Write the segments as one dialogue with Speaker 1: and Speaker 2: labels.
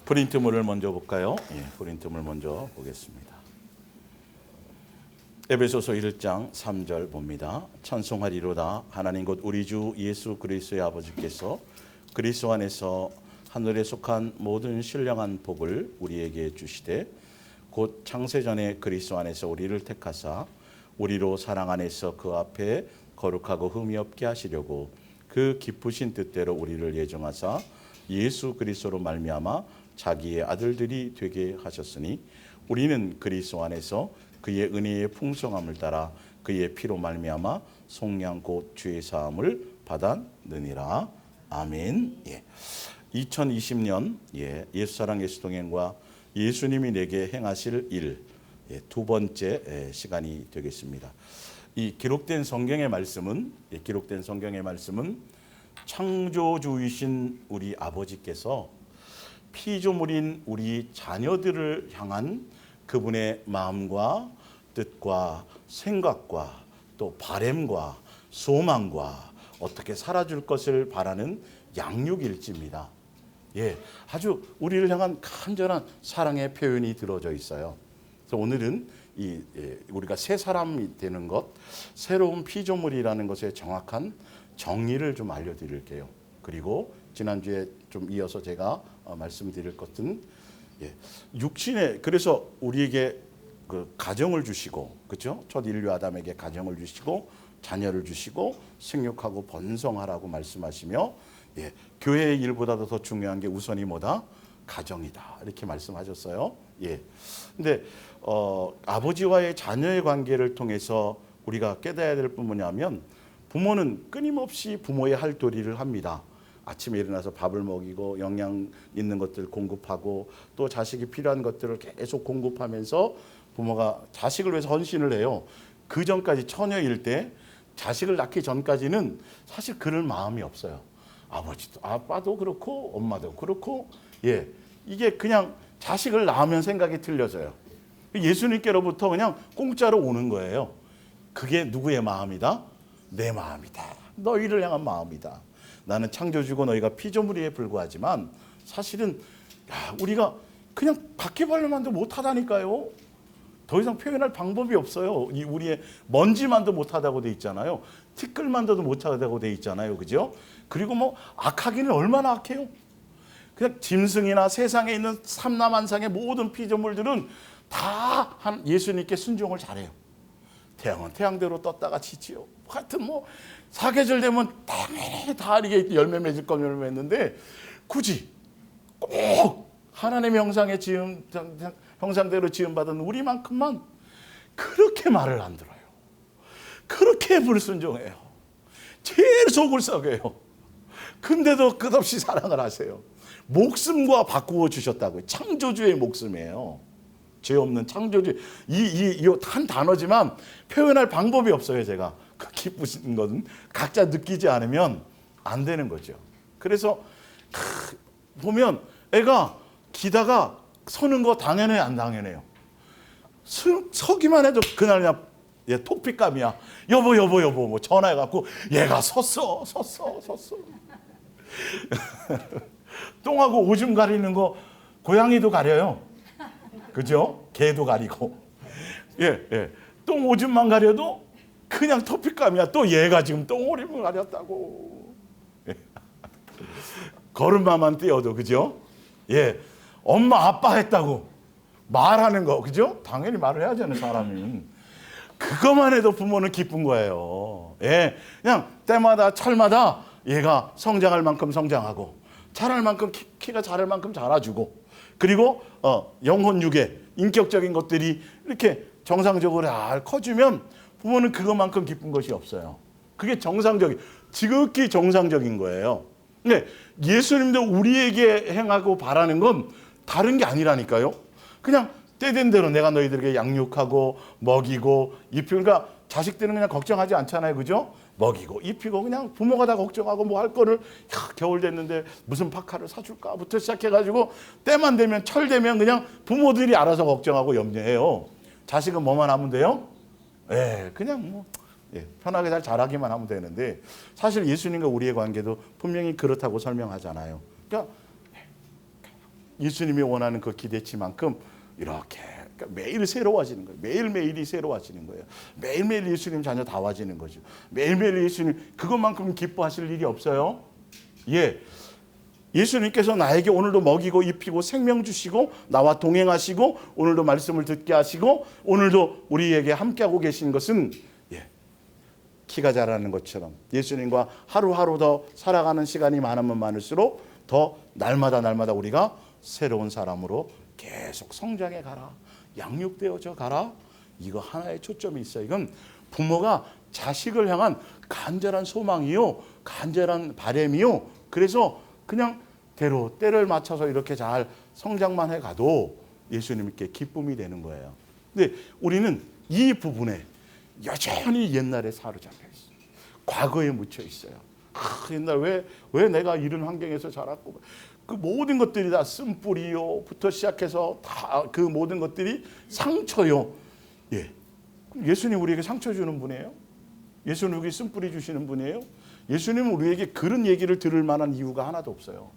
Speaker 1: 프린트물을 먼저 볼까요? 프린트물 먼저 보겠습니다. 에베소서 1장 3절 봅니다. 찬송하리로다 하나님 곧 우리 주 예수 그리스도의 아버지께서 그리스도 안에서 하늘에 속한 모든 신령한 복을 우리에게 주시되 곧 창세전에 그리스도 안에서 우리를 택하사 우리로 사랑 안에서 그 앞에 거룩하고 흠이 없게 하시려고 그 기쁘신 뜻대로 우리를 예정하사 예수 그리스도로 말미암아 자기의 아들들이 되게 하셨으니 우리는 그리스도 안에서 그의 은혜의 풍성함을 따라 그의 피로 말미암아 속량 곧 죄의 사함을 받았느니라. 아멘. 2020년 예수사랑 예수동행과 예수님이 내게 행하실 일 두 번째 시간이 되겠습니다. 이 기록된 성경의 말씀은 창조주이신 우리 아버지께서 피조물인 우리 자녀들을 향한 그분의 마음과 뜻과 생각과 또 바램과 소망과 어떻게 살아줄 것을 바라는 양육일지입니다. 아주 우리를 향한 간절한 사랑의 표현이 들어져 있어요. 그래서 오늘은 우리가 새 사람이 되는 것, 새로운 피조물이라는 것의 정확한 정의를 좀 알려드릴게요. 그리고 지난주에 좀 이어서 제가 말씀드릴 것은 육신의, 그래서 우리에게 그 가정을 주시고, 그렇죠? 첫 인류 아담에게 가정을 주시고 자녀를 주시고 생육하고 번성하라고 말씀하시며, 교회의 일보다도 더 중요한 게 우선이 뭐다? 가정이다, 이렇게 말씀하셨어요. 근데 아버지와의 자녀의 관계를 통해서 우리가 깨달아야 될 분 뭐냐면, 부모는 끊임없이 부모의 할 도리를 합니다. 아침에 일어나서 밥을 먹이고 영양 있는 것들을 공급하고 또 자식이 필요한 것들을 계속 공급하면서 부모가 자식을 위해서 헌신을 해요. 그 전까지 처녀일 때, 자식을 낳기 전까지는 사실 그럴 마음이 없어요. 아버지도, 아빠도 그렇고 엄마도 그렇고, 이게 그냥 자식을 낳으면 생각이 틀려져요. 예수님께로부터 그냥 공짜로 오는 거예요. 그게 누구의 마음이다? 내 마음이다. 너희를 향한 마음이다. 나는 창조주고 너희가 피조물에 불과하지만 사실은 우리가 그냥 바퀴벌레만도 못하다니까요. 더 이상 표현할 방법이 없어요. 우리의 먼지만도 못하다고 돼 있잖아요. 티끌만도 못하다고 돼 있잖아요. 그죠? 그리고 뭐 악하기는 얼마나 악해요. 그냥 짐승이나 세상에 있는 삼라만상의 모든 피조물들은 다 예수님께 순종을 잘해요. 태양은 태양대로 떴다가 지지요. 하여튼 뭐 사계절 되면 당연히 다 이게 열매 맺을 건 열매 맺는데, 굳이 꼭 하나님의 형상대로 지음받은 우리만큼만 그렇게 말을 안 들어요. 그렇게 불순종해요. 제일 속을 썩여요. 근데도 끝없이 사랑을 하세요. 목숨과 바꾸어 주셨다고요. 창조주의 목숨이에요. 죄 없는 창조주. 이 한 단어지만 표현할 방법이 없어요. 제가 그 기쁘신 것은 각자 느끼지 않으면 안 되는 거죠. 그래서 보면 애가 기다가 서는 거 당연해요, 안 당연해요? 서기만 해도 그날 그냥 톡픽감이야. 여보 뭐 전화해갖고 얘가 섰어. 똥하고 오줌 가리는 거 고양이도 가려요. 그죠? 개도 가리고. 똥 오줌만 가려도 그냥 토픽감이야. 또 얘가 지금 똥오줌을 가렸다고. 걸음마만 띄어도, 그죠? 엄마 아빠 했다고 말하는 거, 그죠? 당연히 말을 해야 되는 사람은. 그것만 해도 부모는 기쁜 거예요. 그냥 때마다 철마다 얘가 성장할 만큼 성장하고 자랄 만큼 키가 자랄 만큼 자라주고, 그리고 영혼 육의 인격적인 것들이 이렇게 정상적으로 잘 커주면 부모는 그것만큼 기쁜 것이 없어요. 그게 지극히 정상적인 거예요. 근데 예수님도 우리에게 행하고 바라는 건 다른 게 아니라니까요. 그냥 때된 대로 내가 너희들에게 양육하고 먹이고 입히고, 그러니까 자식들은 그냥 걱정하지 않잖아요. 그죠? 먹이고 입히고 그냥 부모가 다 걱정하고 뭐 할 거를, 겨울 됐는데 무슨 파카를 사줄까부터 시작해가지고 때만 되면 철 되면 그냥 부모들이 알아서 걱정하고 염려해요. 자식은 뭐만 하면 돼요? 그냥 뭐 편하게 잘 자라기만 하면 되는데, 사실 예수님과 우리의 관계도 분명히 그렇다고 설명하잖아요. 그러니까 예수님이 원하는 그 기대치만큼 이렇게 매일 새로워지는 거예요. 매일매일이 새로워지는 거예요. 매일매일 예수님 자녀 다워지는 거죠. 매일매일 예수님 그것만큼 기뻐하실 일이 없어요. 예, 예수님께서 나에게 오늘도 먹이고 입히고 생명 주시고 나와 동행하시고 오늘도 말씀을 듣게 하시고 오늘도 우리에게 함께하고 계신 것은 키가 자라는 것처럼 예수님과 하루하루 더 살아가는 시간이 많으면 많을수록 더 날마다 우리가 새로운 사람으로 계속 성장해 가라. 양육되어져 가라. 이거 하나의 초점이 있어요. 이건 부모가 자식을 향한 간절한 소망이요, 간절한 바람이요. 그래서 그냥 때를 맞춰서 이렇게 잘 성장만 해가도 예수님께 기쁨이 되는 거예요. 근데 우리는 이 부분에 여전히 옛날에 사로잡혀 있어요. 과거에 묻혀 있어요. 옛날 왜 내가 이런 환경에서 자랐고 그 모든 것들이 다 쓴뿌리요부터 시작해서 다 그 모든 것들이 상처요. 예, 예수님 우리에게 상처 주는 분이에요. 예수님 우리에게 쓴뿌리 주시는 분이에요. 예수님은 우리에게 그런 얘기를 들을 만한 이유가 하나도 없어요.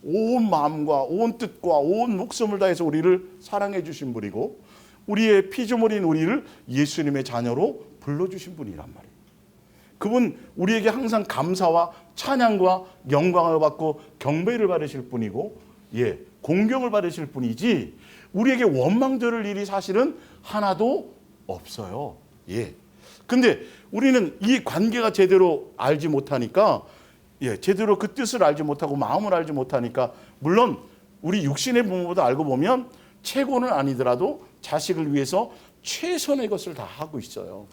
Speaker 1: 온 마음과 온 뜻과 온 목숨을 다해서 우리를 사랑해 주신 분이고 우리의 피조물인 우리를 예수님의 자녀로 불러주신 분이란 말이에요. 그분 우리에게 항상 감사와 찬양과 영광을 받고 경배를 받으실 분이고 공경을 받으실 분이지 우리에게 원망 들을 일이 사실은 하나도 없어요. 근데 우리는 이 관계가 제대로 알지 못하니까 제대로 그 뜻을 알지 못하고 마음을 알지 못하니까 물론 우리 육신의 부모보다 알고 보면 최고는 아니더라도 자식을 위해서 최선의 것을 다 하고 있어요.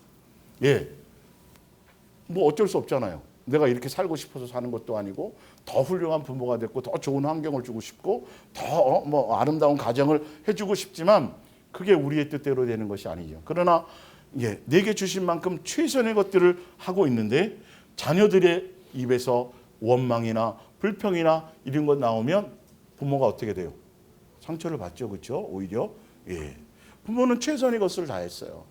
Speaker 1: 뭐 어쩔 수 없잖아요. 내가 이렇게 살고 싶어서 사는 것도 아니고 더 훌륭한 부모가 됐고 더 좋은 환경을 주고 싶고 더 아름다운 가정을 해주고 싶지만 그게 우리의 뜻대로 되는 것이 아니죠. 그러나 내게 주신 만큼 최선의 것들을 하고 있는데 자녀들의 입에서 원망이나 불평이나 이런 것 나오면 부모가 어떻게 돼요? 상처를 받죠. 그렇죠? 오히려 부모는 최선의 것을 다했어요.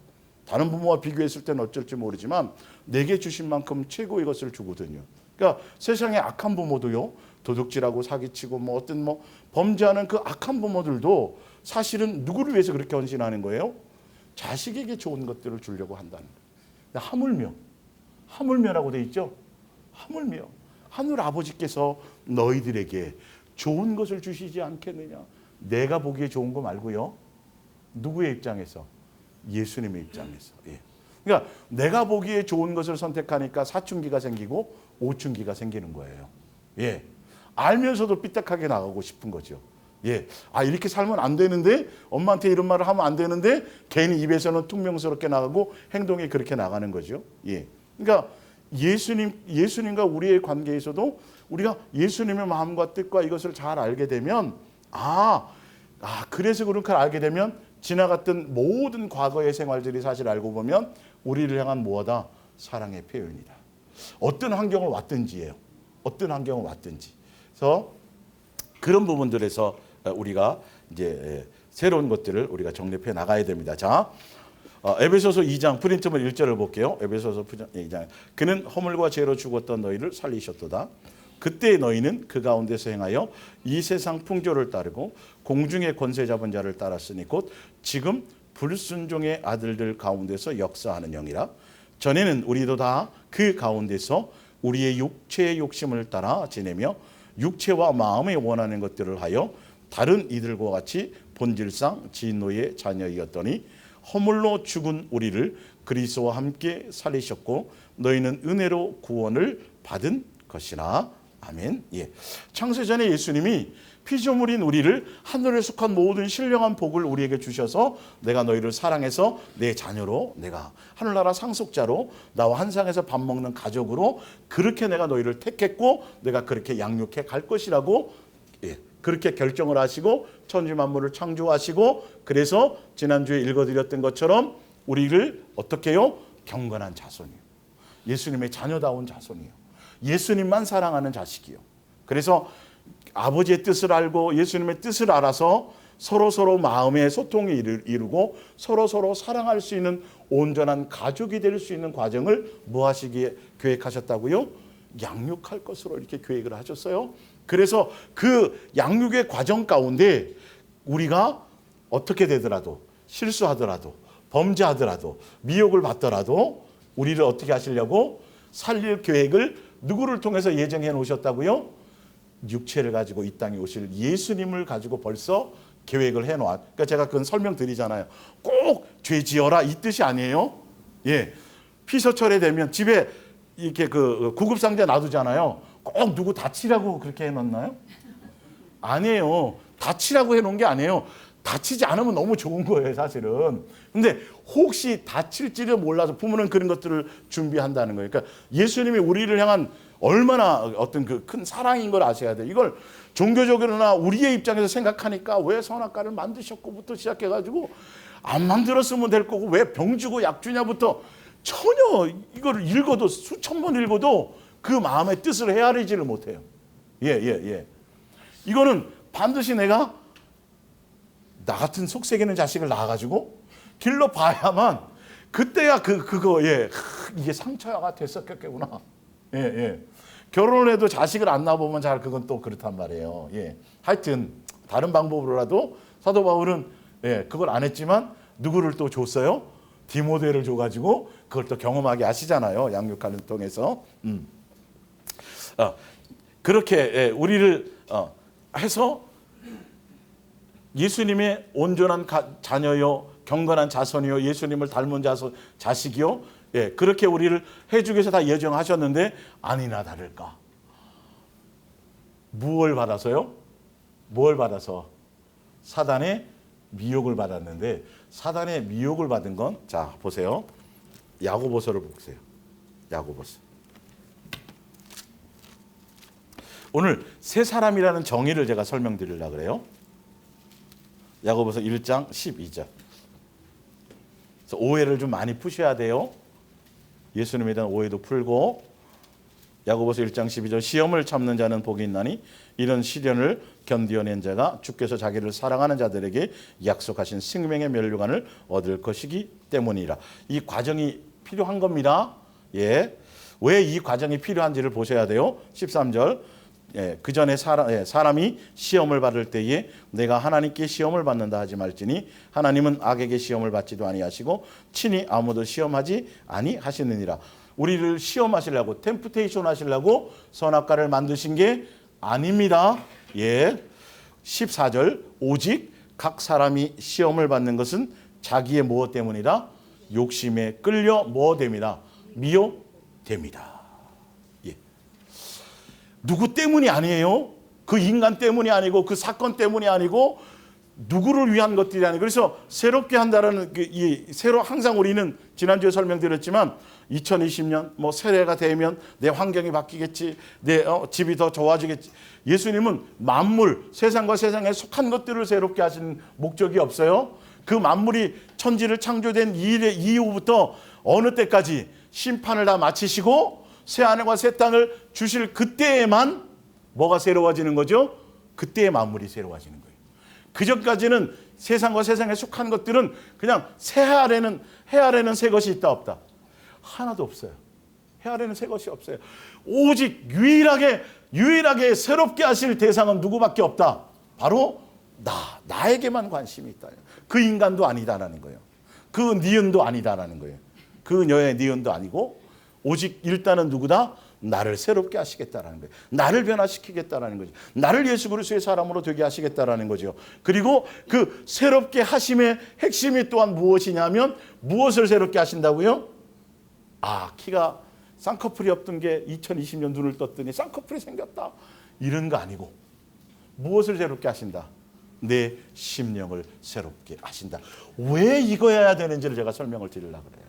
Speaker 1: 다른 부모와 비교했을 때는 어쩔지 모르지만 내게 주신 만큼 최고의 것을 주거든요. 그러니까 세상에 악한 부모도요. 도둑질하고 사기치고 어떤 범죄하는 그 악한 부모들도 사실은 누구를 위해서 그렇게 헌신하는 거예요? 자식에게 좋은 것들을 주려고 한다는 거예요. 하물며라고 돼 있죠. 하물며 하늘 아버지께서 너희들에게 좋은 것을 주시지 않겠느냐. 내가 보기에 좋은 거 말고요. 누구의 입장에서? 예수님의 입장에서. 그러니까 내가 보기에 좋은 것을 선택하니까 사춘기가 생기고 오춘기가 생기는 거예요. 알면서도 삐딱하게 나가고 싶은 거죠. 이렇게 살면 안 되는데 엄마한테 이런 말을 하면 안 되는데 괜히 입에서는 퉁명스럽게 나가고 행동이 그렇게 나가는 거죠. 그러니까 예수님과 우리의 관계에서도 우리가 예수님의 마음과 뜻과 이것을 잘 알게 되면 그래서 그렇게 알게 되면 지나갔던 모든 과거의 생활들이 사실 알고 보면 우리를 향한 무엇이다? 사랑의 표현이다. 어떤 환경을 왔든지예요. 어떤 환경을 왔든지. 그래서 그런 부분들에서 우리가 이제 새로운 것들을 우리가 정립해 나가야 됩니다. 자, 에베소서 2장 프린트물 1절을 볼게요. 에베소서 2장. 그는 허물과 죄로 죽었던 너희를 살리셨도다. 그때 너희는 그 가운데서 행하여 이 세상 풍조를 따르고 공중의 권세 잡은 자를 따랐으니 곧 지금 불순종의 아들들 가운데서 역사하는 영이라. 전에는 우리도 다 그 가운데서 우리의 육체의 욕심을 따라 지내며 육체와 마음에 원하는 것들을 하여 다른 이들과 같이 본질상 진노의 자녀이었더니 허물로 죽은 우리를 그리스도와 함께 살리셨고 너희는 은혜로 구원을 받은 것이라. 아멘. 창세전에 예수님이 피조물인 우리를 하늘에 속한 모든 신령한 복을 우리에게 주셔서 내가 너희를 사랑해서 내 자녀로 내가 하늘나라 상속자로 나와 한 상에서 밥 먹는 가족으로 그렇게 내가 너희를 택했고 내가 그렇게 양육해 갈 것이라고 그렇게 결정을 하시고 천지 만물을 창조하시고 그래서 지난주에 읽어드렸던 것처럼 우리를 어떻게 해요? 경건한 자손이요. 예수님의 자녀다운 자손이요. 예수님만 사랑하는 자식이요. 그래서 아버지의 뜻을 알고 예수님의 뜻을 알아서 서로 마음의 소통을 이루고 서로 사랑할 수 있는 온전한 가족이 될 수 있는 과정을 뭐 하시기에 계획하셨다고요? 양육할 것으로 이렇게 계획을 하셨어요. 그래서 그 양육의 과정 가운데 우리가 어떻게 되더라도, 실수하더라도, 범죄하더라도, 미혹을 받더라도 우리를 어떻게 하시려고? 살릴 계획을 누구를 통해서 예정해 놓으셨다고요? 육체를 가지고 이 땅에 오실 예수님을 가지고 벌써 계획을 해놓아. 그러니까 제가 그건 설명드리잖아요. 꼭 죄 지어라 이 뜻이 아니에요. 예, 피서철에 되면 집에 이렇게 그 구급상자 놔두잖아요. 꼭 누구 다치라고 그렇게 해놨나요? 아니에요. 다치라고 해놓은 게 아니에요. 다치지 않으면 너무 좋은 거예요, 사실은. 근데 혹시 다칠지를 몰라서 부모는 그런 것들을 준비한다는 거예요. 그러니까 예수님이 우리를 향한 얼마나 어떤 그 큰 사랑인 걸 아셔야 돼요. 이걸 종교적으로나 우리의 입장에서 생각하니까 왜 선악과를 만드셨고부터 시작해가지고 안 만들었으면 될 거고 왜 병 주고 약 주냐부터 전혀 이걸 읽어도 수천 번 읽어도 그 마음의 뜻을 헤아리지를 못해요. 예. 이거는 반드시 내가 나 같은 속색이는 자식을 낳아가지고 길러 봐야만 그때야 이게 상처가 됐었겠구나. 예. 결혼을 해도 자식을 안 낳아보면 잘 그건 또 그렇단 말이에요. 예. 하여튼 다른 방법으로라도 사도 바울은 그걸 안 했지만 누구를 또 줬어요? 디모데를 줘가지고 그걸 또 경험하게 하시잖아요. 양육하는 통해서. 그렇게 우리를 해서 예수님의 온전한 자녀요, 경건한 자손이요, 예수님을 닮은 자식이요. 그렇게 우리를 해주기 위해서 다 예정하셨는데 아니나 다를까. 무엇을 받아서요? 뭘 받아서? 사단의 미혹을 받았는데 사단의 미혹을 받은 건 자 보세요. 야고보서를 보세요. 야고보서. 오늘 세 사람이라는 정의를 제가 설명드리려고 그래요. 야고보서 1장 12절. 그래서 오해를 좀 많이 푸셔야 돼요. 예수님에 대한 오해도 풀고. 야고보서 1장 12절 시험을 참는 자는 복이 있나니 이런 시련을 견디어낸 자가 주께서 자기를 사랑하는 자들에게 약속하신 생명의 면류관을 얻을 것이기 때문이라. 이 과정이 필요한 겁니다. 예. 왜 이 과정이 필요한지를 보셔야 돼요. 13절 그 전에 사람이 시험을 받을 때에 내가 하나님께 시험을 받는다 하지 말지니 하나님은 악에게 시험을 받지도 아니하시고 친히 아무도 시험하지 아니하시느니라. 우리를 시험하시려고 템프테이션 하시려고 선악과를 만드신 게 아닙니다. 예. 14절 오직 각 사람이 시험을 받는 것은 자기의 무엇 때문이라? 욕심에 끌려 무엇됩니다? 미혹됩니다. 예. 누구 때문이 아니에요. 그 인간 때문이 아니고 그 사건 때문이 아니고 누구를 위한 것들이 아니고 그래서 새롭게 한다라는 새로 항상 우리는 지난주에 설명드렸지만 2020년 뭐 새해가 되면 내 환경이 바뀌겠지. 내 집이 더 좋아지겠지. 예수님은 만물, 세상과 세상에 속한 것들을 새롭게 하신 목적이 없어요. 그 만물이 천지를 창조된 이후부터 어느 때까지 심판을 다 마치시고 새하늘과 새 땅을 주실 그때에만 뭐가 새로워지는 거죠? 그때의 만물이 새로워지는 거예요. 그전까지는 세상과 세상에 속한 것들은 그냥 해 아래는 새 것이 있다 없다. 하나도 없어요. 해 아래는 새 것이 없어요. 오직 유일하게 새롭게 하실 대상은 누구밖에 없다. 바로 나에게만 관심이 있다. 그 인간도 아니다라는 거예요. 그 니은도 아니다라는 거예요. 그 여의 니은도 아니고 오직 일단은 누구다? 나를 새롭게 하시겠다라는 거예요. 나를 변화시키겠다라는 거죠. 나를 예수 그리스도의 사람으로 되게 하시겠다라는 거죠. 그리고 그 새롭게 하심의 핵심이 또한 무엇이냐면 무엇을 새롭게 하신다고요? 키가 쌍꺼풀이 없던 게 2020년 눈을 떴더니 쌍꺼풀이 생겼다. 이런 거 아니고 무엇을 새롭게 하신다? 내 심령을 새롭게 하신다. 왜 이거여야 되는지를 제가 설명을 드리려고 그래요.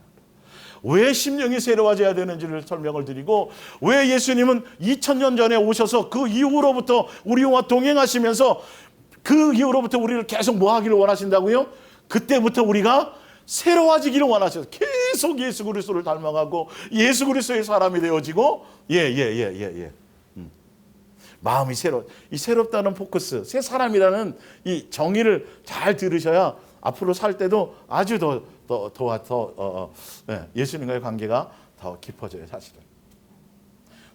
Speaker 1: 왜 심령이 새로워져야 되는지를 설명을 드리고 왜 예수님은 2000년 전에 오셔서 그 이후로부터 우리와 동행하시면서 그 이후로부터 우리를 계속 뭐 하기를 원하신다고요? 그때부터 우리가 새로워지기를 원하셔서 계속 예수 그리스도를 닮아가고 예수 그리스도의 사람이 되어지고 마음이 이 새롭다는 포커스, 새 사람이라는 이 정의를 잘 들으셔야 앞으로 살 때도 아주 더 예수님과의 관계가 더 깊어져요, 사실은.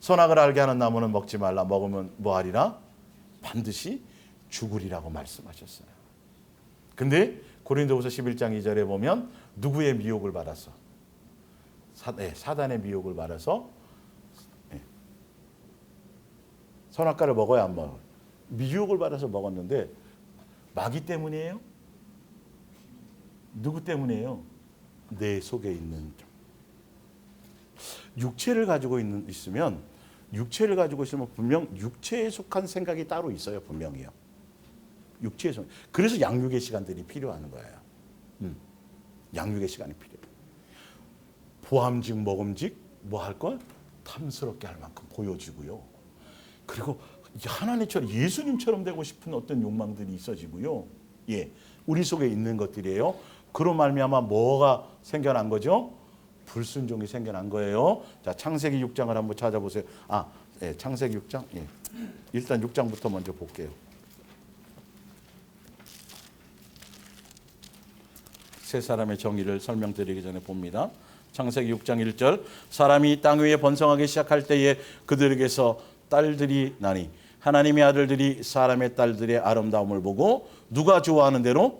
Speaker 1: 선악을 알게 하는 나무는 먹지 말라. 먹으면 뭐하리라? 반드시 죽으리라고 말씀하셨어요. 근데 고린도후서 11장 2절에 보면 누구의 미혹을 받았어? 사단의 미혹을 받아서 선악과를 먹어야 안 먹어. 미혹을 받아서 먹었는데 마귀 때문이에요? 누구 때문이에요? 내 속에 있는 육체를 가지고 있으면 분명 육체에 속한 생각이 따로 있어요. 분명히요. 육체에 속. 그래서 양육의 시간들이 필요한 거예요. 양육의 시간이 필요해요. 보암직 먹음직 뭐 할 걸? 탐스럽게 할 만큼 보여주고요. 그리고 하나님처럼 예수님처럼 되고 싶은 어떤 욕망들이 있어지고요. 예, 우리 속에 있는 것들이에요. 그로 말미암아 뭐가 생겨난 거죠? 불순종이 생겨난 거예요. 자, 창세기 6장을 한번 찾아보세요. 창세기 6장. 예. 일단 6장부터 먼저 볼게요. 세 사람의 정의를 설명드리기 전에 봅니다. 창세기 6장 1절. 사람이 땅 위에 번성하기 시작할 때에 그들에게서 딸들이 나니 하나님의 아들들이 사람의 딸들의 아름다움을 보고 누가 좋아하는 대로요?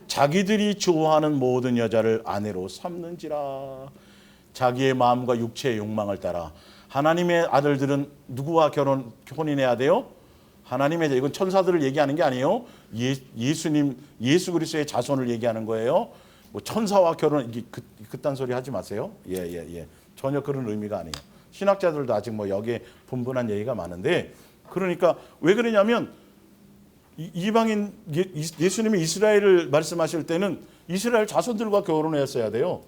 Speaker 1: 자기들이 좋아하는 모든 여자를 아내로 삼는지라. 자기의 마음과 육체의 욕망을 따라. 하나님의 아들들은 누구와 혼인해야 돼요? 하나님의, 이건 천사들을 얘기하는 게 아니에요. 예수 그리스도의 자손을 얘기하는 거예요. 뭐 천사와 결혼, 그딴 소리 하지 마세요. 예. 전혀 그런 의미가 아니에요. 신학자들도 아직 뭐 여기에 분분한 얘기가 많은데, 그러니까 왜 그러냐면 이방인 예수님이 이스라엘을 말씀하실 때는 이스라엘 자손들과 결혼했어야 돼요.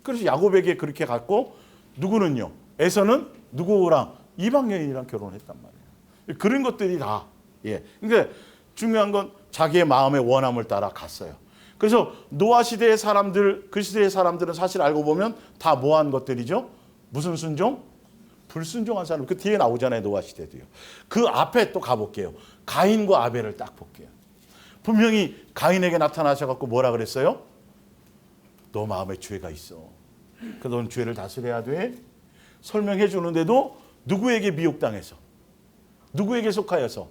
Speaker 1: 그래서 야곱에게 그렇게 갔고, 누구는요? 에서는 누구랑? 이방 여인이랑 결혼했단 말이에요. 그런 것들이 다. 예. 그러니까 중요한 건 자기의 마음의 원함을 따라 갔어요. 그래서 노아 시대의 사람들, 그 시대의 사람들은 사실 알고 보면 다 뭐한 것들이죠? 무슨 순종? 불순종한 사람. 그 뒤에 나오잖아요. 노아 시대도요. 그 앞에 또 가볼게요. 가인과 아벨을 딱 볼게요. 분명히 가인에게 나타나셔갖고 뭐라 그랬어요? 너 마음에 죄가 있어. 그래서 넌 죄를 다스려야 돼. 설명해 주는데도 누구에게 미혹당해서? 누구에게 속하여서?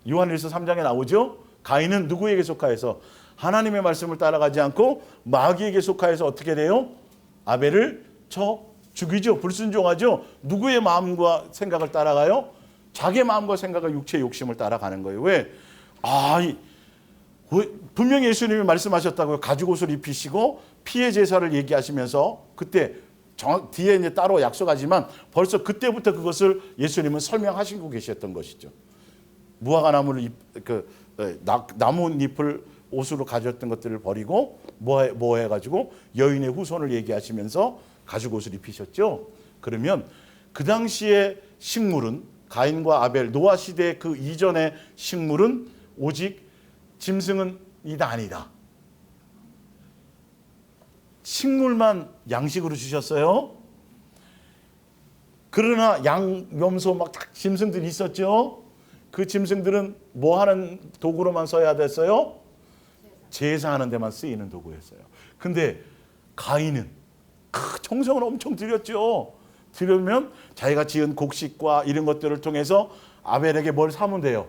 Speaker 1: 요한일서 3장에 나오죠? 가인은 누구에게 속하여서? 하나님의 말씀을 따라가지 않고 마귀에게 속하여서 어떻게 돼요? 아벨을 죽이죠. 불순종하죠. 누구의 마음과 생각을 따라가요? 자기의 마음과 생각과 육체의 욕심을 따라가는 거예요. 왜? 분명히 예수님이 말씀하셨다고요. 가죽옷을 입히시고 피의 제사를 얘기하시면서 그때 뒤에 이제 따로 약속하지만 벌써 그때부터 그것을 예수님은 설명하시고 계셨던 것이죠. 무화과 나무를 나뭇잎을 옷으로 가졌던 것들을 버리고 뭐 해가지고 여인의 후손을 얘기하시면서 가죽옷을 입히셨죠. 그러면 그 당시의 식물은 가인과 아벨, 노아 시대 그 이전의 식물은 오직 짐승은 아니다. 식물만 양식으로 주셨어요. 그러나 양, 염소 막 짐승들이 있었죠. 그 짐승들은 뭐 하는 도구로만 써야 됐어요? 제사하는 데만 쓰이는 도구였어요. 근데 가인은 정성을 엄청 들였죠. 들으면 자기가 지은 곡식과 이런 것들을 통해서 아벨에게 뭘 사면 돼요?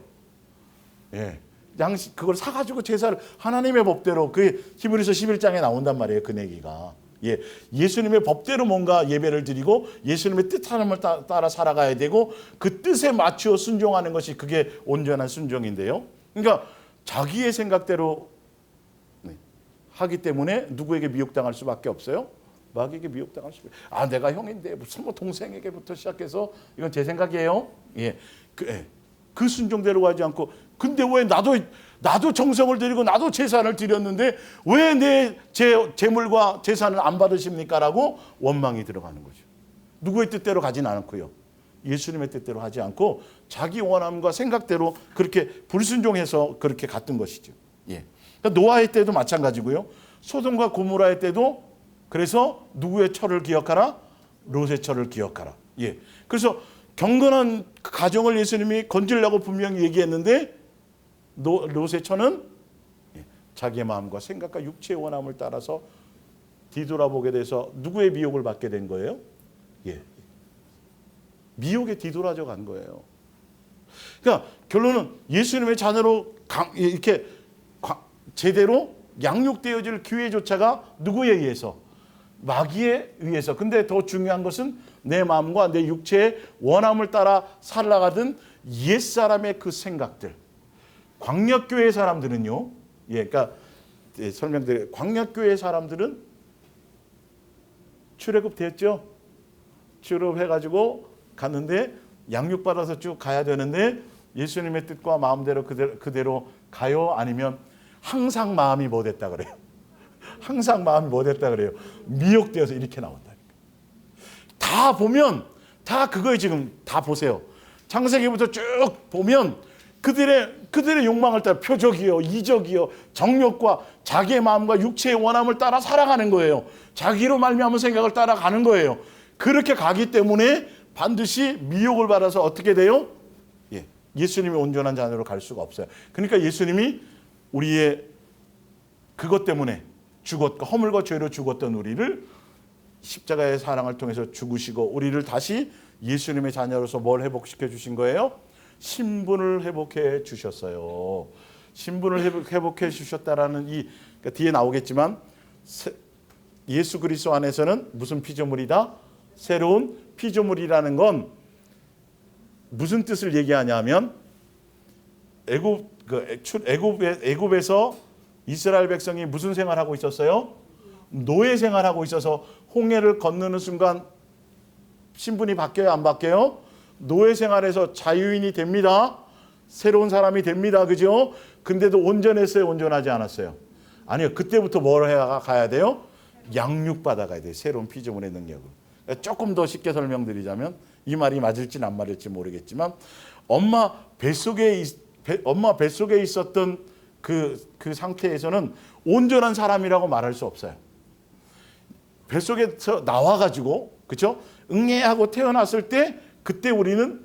Speaker 1: 예. 양식 그걸 사가지고 제사를 하나님의 법대로 그 히브리서 11장에 나온단 말이에요. 그 얘기가. 예. 예수님의 법대로 뭔가 예배를 드리고 예수님의 뜻하는 따라 살아가야 되고 그 뜻에 맞추어 순종하는 것이 그게 온전한 순종인데요. 그러니까 자기의 생각대로 하기 때문에 누구에게 미혹당할 수밖에 없어요? 마귀에게 미혹당할 수밖에. 내가 형인데 무슨 뭐 동생에게부터 시작해서 이건 제 생각이에요. 예. 그 순종대로 가지 않고 근데 왜 나도 정성을 들이고 나도 제사를 드렸는데 왜 내 재물과 제사는 안 받으십니까? 라고 원망이 들어가는 거죠. 누구의 뜻대로 가진 않고요. 예수님의 뜻대로 하지 않고 자기 원함과 생각대로 그렇게 불순종해서 그렇게 갔던 것이죠. 예. 그러니까 노아의 때도 마찬가지고요. 소돔과 고모라의 때도 그래서 누구의 철을 기억하라? 롯의 철을 기억하라. 예. 그래서 경건한 가정을 예수님이 건지려고 분명히 얘기했는데 롯의 처는 자기의 마음과 생각과 육체의 원함을 따라서 뒤돌아보게 돼서 누구의 미혹을 받게 된 거예요? 예. 미혹에 뒤돌아져 간 거예요. 그러니까 결론은 예수님의 자녀로 이렇게 제대로 양육되어질 기회조차가 누구에 의해서? 마귀에 의해서. 근데 더 중요한 것은 내 마음과 내 육체의 원함을 따라 살아가던 옛사람의 그 생각들. 광역교회 사람들은요. 예, 그러니까 설명드려요. 광역교회 사람들은 출애굽 됐죠. 출애굽해가지고 갔는데 양육받아서 쭉 가야 되는데 예수님의 뜻과 마음대로 그대로 가요? 아니면 항상 마음이 뭐 됐다 그래요? 항상 마음이 뭐 됐다 그래요? 미혹되어서 이렇게 나온다니까. 다 보면 다 그거에 지금 다 보세요. 창세기부터 쭉 보면 그들의 욕망을 따라 표적이요, 이적이요, 정욕과 자기의 마음과 육체의 원함을 따라 살아가는 거예요. 자기로 말미암은 생각을 따라가는 거예요. 그렇게 가기 때문에 반드시 미혹을 받아서 어떻게 돼요? 예, 예수님이 온전한 자녀로 갈 수가 없어요. 그러니까 예수님이 우리의 그것 때문에 죽었고 허물과 죄로 죽었던 우리를 십자가의 사랑을 통해서 죽으시고 우리를 다시 예수님의 자녀로서 뭘 회복시켜 주신 거예요? 신분을 회복해 주셨어요. 신분을 회복해 주셨다라는 그러니까 뒤에 나오겠지만 예수 그리스도 안에서는 무슨 피조물이다? 새로운 피조물이라는 건 무슨 뜻을 얘기하냐면 애굽에서 이스라엘 백성이 무슨 생활하고 있었어요? 노예 생활하고 있어서 홍해를 건너는 순간 신분이 바뀌어요, 안 바뀌어요? 노예 생활에서 자유인이 됩니다. 새로운 사람이 됩니다. 그죠? 근데도 온전했어요, 온전하지 않았어요? 아니요. 그때부터 뭘 가야 돼요? 양육받아 가야 돼요. 새로운 피조물의 능력을. 조금 더 쉽게 설명드리자면 이 말이 맞을지는 안 맞을지 모르겠지만 엄마 뱃속에 있었던 그 상태에서는 온전한 사람이라고 말할 수 없어요. 뱃속에서 나와가지고, 그렇죠? 응애하고 태어났을 때 그때 우리는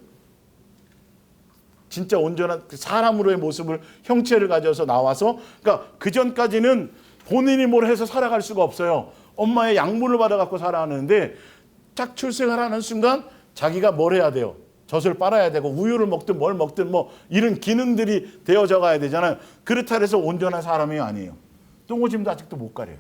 Speaker 1: 진짜 온전한 사람으로의 모습을 형체를 가져서 나와서, 그러니까 그 전까지는 본인이 뭘 해서 살아갈 수가 없어요. 엄마의 양분을 받아갖고 살아가는데 딱 출생을 하는 순간 자기가 뭘 해야 돼요? 젖을 빨아야 되고 우유를 먹든 뭘 먹든 뭐 이런 기능들이 되어져 가야 되잖아요. 그렇다 해서 온전한 사람이 아니에요. 똥오줌도 아직도 못 가려요.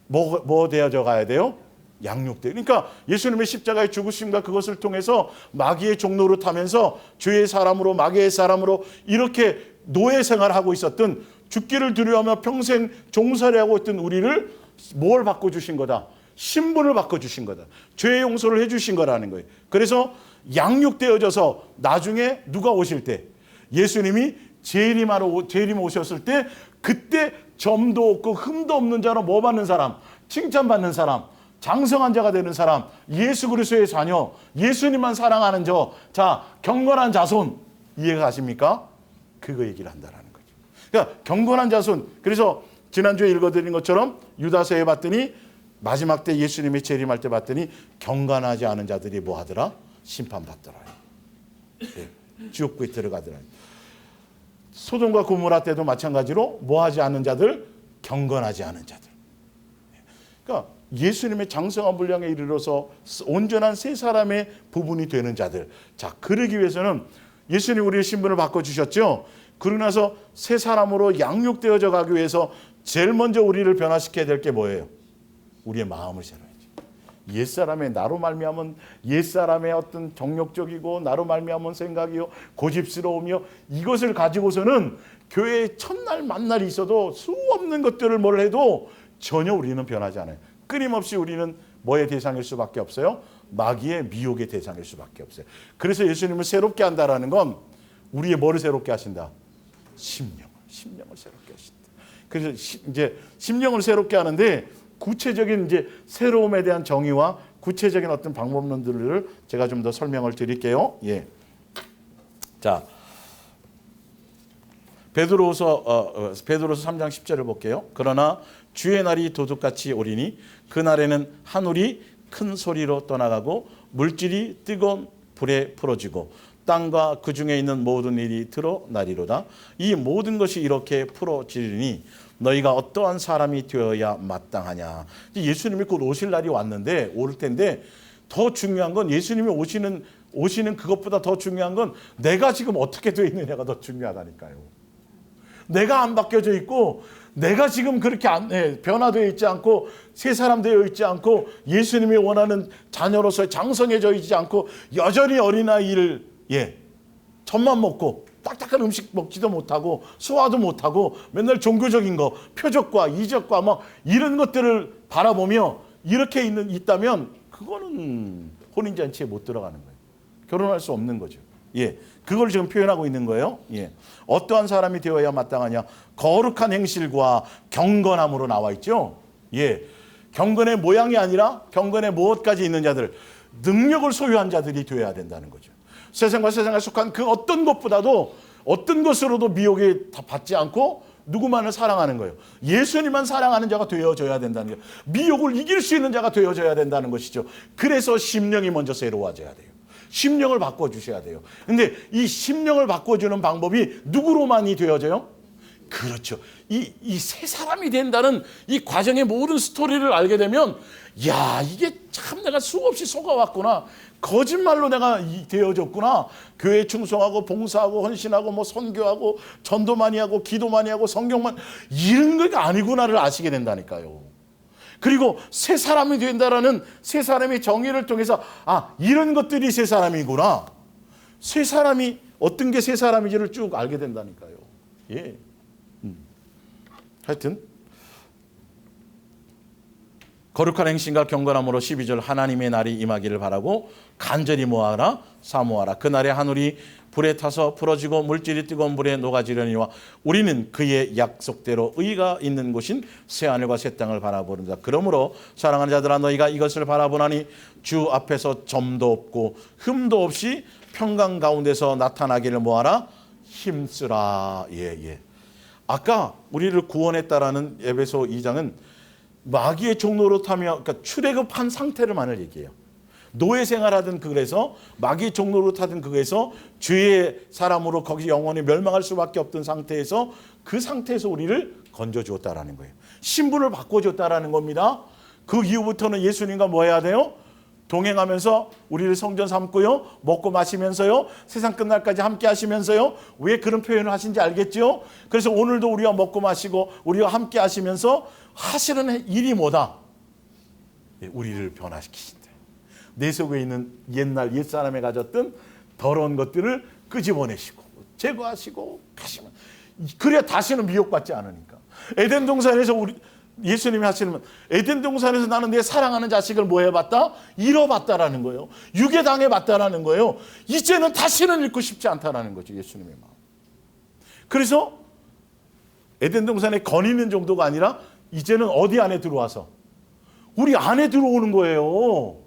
Speaker 1: 뭐 되어져 가야 돼요? 양육돼. 그러니까 예수님의 십자가의 죽으심과 그것을 통해서 마귀의 종로를 타면서 죄의 사람으로 마귀의 사람으로 이렇게 노예 생활하고 있었던 죽기를 두려워하며 평생 종살이하고 있던 우리를 뭘 바꿔주신 거다? 신분을 바꿔주신 거다. 죄의 용서를 해주신 거라는 거예요. 그래서 양육되어져서 나중에 누가 오실 때 예수님이 재림 오셨을 때 그때 점도 없고 흠도 없는 자로 뭐 받는 사람? 칭찬받는 사람, 장성한 자가 되는 사람, 예수 그리스도의 자녀, 예수님만 사랑하는 자 경건한 자손, 이해가 가십니까? 그거 얘기를 한다라는 거죠. 그러니까 경건한 자손. 그래서 지난주에 읽어드린 것처럼 유다서에 봤더니 마지막 때 예수님이 재림할 때 봤더니 경건하지 않은 자들이 뭐 하더라? 심판받더라. 네, 지옥구에 들어가더라. 소돔과 고모라 때도 마찬가지로 뭐 하지 않는 자들? 경건하지 않은 자들. 그러니까 예수님의 장성한 분량에 이르러서 온전한 세 사람의 부분이 되는 자들. 자, 그러기 위해서는 예수님 우리의 신분을 바꿔주셨죠. 그러고 나서 세 사람으로 양육되어져 가기 위해서 제일 먼저 우리를 변화시켜야 될 게 뭐예요? 우리의 마음을 새로 해야지. 옛사람의 나로 말미암은 옛사람의 어떤 정욕적이고 나로 말미암은 생각이요 고집스러우며 이것을 가지고서는 교회에 첫날 만날이 있어도 수없는 것들을 뭘 해도 전혀 우리는 변하지 않아요. 끊임없이 우리는 뭐의 대상일 수밖에 없어요? 마귀의 미혹의 대상일 수밖에 없어요. 그래서 예수님을 새롭게 한다라는 건 우리의 뭐를 새롭게 하신다? 심령을 새롭게 하신다. 그래서 이제 심령을 새롭게 하는데 구체적인 이제 새로움에 대한 정의와 구체적인 어떤 방법론들을 제가 좀 더 설명을 드릴게요. 예. 자, 베드로서 3장 10절을 볼게요. 그러나 주의 날이 도둑같이 오리니 그 날에는 하늘이 큰 소리로 떠나가고 물질이 뜨거운 불에 풀어지고 땅과 그 중에 있는 모든 일이 드러나리로다. 이 모든 것이 이렇게 풀어지리니 너희가 어떠한 사람이 되어야 마땅하냐. 예수님이 곧 오실 날이 왔는데 올 텐데 더 중요한 건 예수님이 오시는 그것보다 더 중요한 건 내가 지금 어떻게 되어 있느냐가 더 중요하다니까요. 내가 안 바뀌어져 있고 내가 지금 그렇게 변화되어 있지 않고 새 사람 되어 있지 않고 예수님이 원하는 자녀로서 장성해져 있지 않고 여전히 어린아이를 젖만 먹고 딱딱한 음식 먹지도 못하고 소화도 못하고 맨날 종교적인 거 표적과 이적과 막 이런 것들을 바라보며 이렇게 있다면 그거는 혼인잔치에 못 들어가는 거예요. 결혼할 수 없는 거죠. 그걸 지금 표현하고 있는 거예요. 어떠한 사람이 되어야 마땅하냐. 거룩한 행실과 경건함으로 나와 있죠. 경건의 모양이 아니라 경건의 무엇까지 있는 자들, 능력을 소유한 자들이 되어야 된다는 거죠. 세상과 세상에 속한 그 어떤 것보다도 어떤 것으로도 미혹에 받지 않고 누구만을 사랑하는 거예요. 예수님만 사랑하는 자가 되어져야 된다는 거예요. 미혹을 이길 수 있는 자가 되어져야 된다는 것이죠. 그래서 심령이 먼저 새로워져야 돼요. 심령을 바꿔주셔야 돼요. 근데 이 심령을 바꿔주는 방법이 누구로만이 되어져요? 그렇죠. 이 새 사람이 된다는 이 과정의 모든 스토리를 알게 되면 이게 참 내가 수없이 속아왔구나. 거짓말로 내가 되어졌구나. 교회 충성하고 봉사하고 헌신하고 뭐 선교하고 전도 많이 하고 기도 많이 하고 성경만 이런 거 아니구나를 아시게 된다니까요. 그리고 새 사람이 된다라는 새 사람의 정의를 통해서 이런 것들이 새 사람이구나. 새 사람이 어떤 게 새 사람인지를 쭉 알게 된다니까요. 하여튼 거룩한 행실과 경건함으로 12절 하나님의 날이 임하기를 바라고 간절히 모아라 사모하라. 그날에 하늘이 불에 타서 풀어지고 물질이 뜨거운 불에 녹아지려니와 우리는 그의 약속대로 의가 있는 곳인 새하늘과 새 땅을 바라보는다. 그러므로 사랑하는 자들아 너희가 이것을 바라보나니 주 앞에서 점도 없고 흠도 없이 평강 가운데서 나타나기를 모아라 힘쓰라. 아까 우리를 구원했다라는 에베소 2장은 마귀의 종로로 타며 그러니까 출애굽한 상태를만을 얘기해요. 노예 생활하던 그에서 마귀의 종로로 타던 그에서 죄의 사람으로 거기 영원히 멸망할 수밖에 없던 상태에서 그 상태에서 우리를 건져주었다라는 거예요. 신분을 바꿔줬다라는 겁니다. 그 이후부터는 예수님과 뭐 해야 돼요? 동행하면서 우리를 성전 삼고요. 먹고 마시면서요. 세상 끝날까지 함께 하시면서요. 왜 그런 표현을 하신지 알겠죠? 그래서 오늘도 우리가 먹고 마시고 우리가 함께 하시면서 하시는 일이 뭐다? 우리를 변화시키신다. 내 속에 있는 옛날 옛사람에 가졌던 더러운 것들을 끄집어내시고 제거하시고 가시면 그래야 다시는 미혹받지 않으니까. 에덴 동산에서 예수님이 하시는 에덴 동산에서 나는 내 사랑하는 자식을 뭐 해봤다? 잃어봤다라는 거예요. 유괴당해 봤다라는 거예요. 이제는 다시는 잃고 싶지 않다라는 거죠. 예수님의 마음. 그래서 에덴 동산에 거니는 정도가 아니라 이제는 어디 안에 들어와서 우리 안에 들어오는 거예요.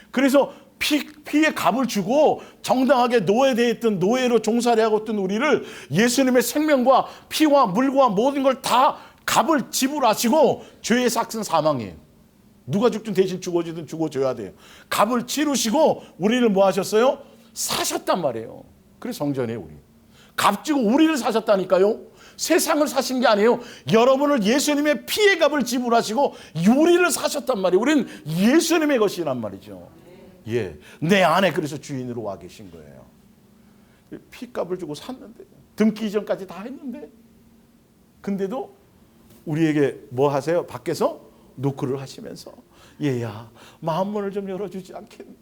Speaker 1: 그래서 피의 값을 주고 정당하게 노예되어 있던 노예로 종살이 하고 있던 우리를 예수님의 생명과 피와 물과 모든 걸 다 값을 지불하시고 죄의 삭은 사망이에요. 누가 죽든 대신 죽어지든 죽어줘야 돼요. 값을 치르시고 우리를 뭐 하셨어요? 사셨단 말이에요. 그래서 성전에 우리 값 주고 우리를 사셨다니까요. 세상을 사신 게 아니에요. 여러분을 예수님의 피의 값을 지불하시고 우리를 사셨단 말이에요. 우리는 예수님의 것이란 말이죠. 내 안에 그래서 주인으로 와 계신 거예요. 피값을 주고 샀는데 등기 이전까지 다 했는데 근데도 우리에게 뭐 하세요? 밖에서 노크를 하시면서 얘야 마음문을 좀 열어주지 않겠니?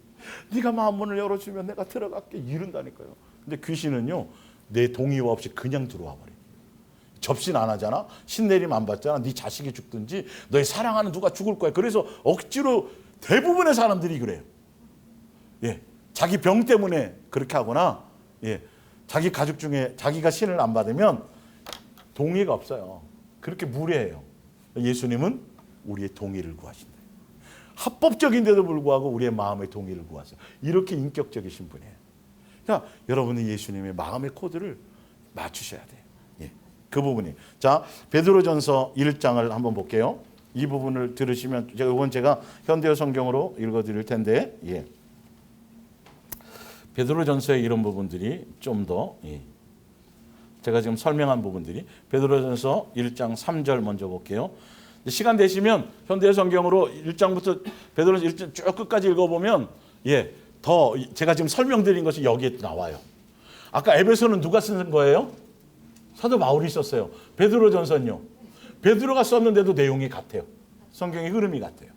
Speaker 1: 네가 마음문을 열어주면 내가 들어갈게 이른다니까요. 근데 귀신은요 내 동의와 없이 그냥 들어와 버려요. 접신 안 하잖아. 신내림 안 받잖아. 네 자식이 죽든지 너의 사랑하는 누가 죽을 거야. 그래서 억지로 대부분의 사람들이 그래요. 자기 병 때문에 그렇게 하거나 자기 가족 중에 자기가 신을 안 받으면 동의가 없어요. 그렇게 무례해요. 예수님은 우리의 동의를 구하신다. 합법적인데도 불구하고 우리의 마음의 동의를 구하세요. 이렇게 인격적이신 분이에요. 그러니까 여러분은 예수님의 마음의 코드를 맞추셔야 돼요. 그 부분이. 자, 베드로전서 1장을 한번 볼게요. 이 부분을 들으시면 이건 제가 현대어 성경으로 읽어드릴 텐데 베드로전서의 이런 부분들이 좀 더 제가 지금 설명한 부분들이 베드로전서 1장 3절 먼저 볼게요. 시간 되시면 현대 성경으로 1장부터 베드로전서 1장 쭉 끝까지 읽어보면 더 제가 지금 설명드린 것이 여기에 나와요. 아까 에베소는 누가 쓴 거예요? 사도 바울이 썼어요. 베드로전서는요. 베드로가 썼는데도 내용이 같아요. 성경의 흐름이 같아요.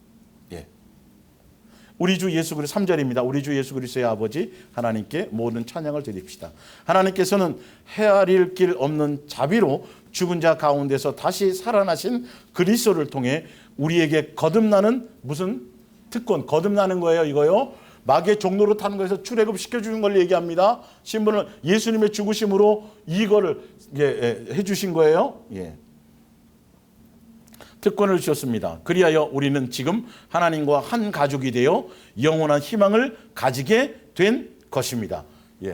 Speaker 1: 우리 주 예수 그리스도 3절입니다. 우리 주 예수 그리스도의 아버지 하나님께 모든 찬양을 드립시다. 하나님께서는 헤아릴 길 없는 자비로 죽은 자 가운데서 다시 살아나신 그리스도를 통해 우리에게 거듭나는 무슨 특권, 거듭나는 거예요. 이거요. 마귀의 종로로 타는 거에서 출애굽 시켜주는 걸 얘기합니다. 신분을 예수님의 죽으심으로 이거를 해주신 거예요. 특권을 주셨습니다. 그리하여 우리는 지금 하나님과 한 가족이 되어 영원한 희망을 가지게 된 것입니다.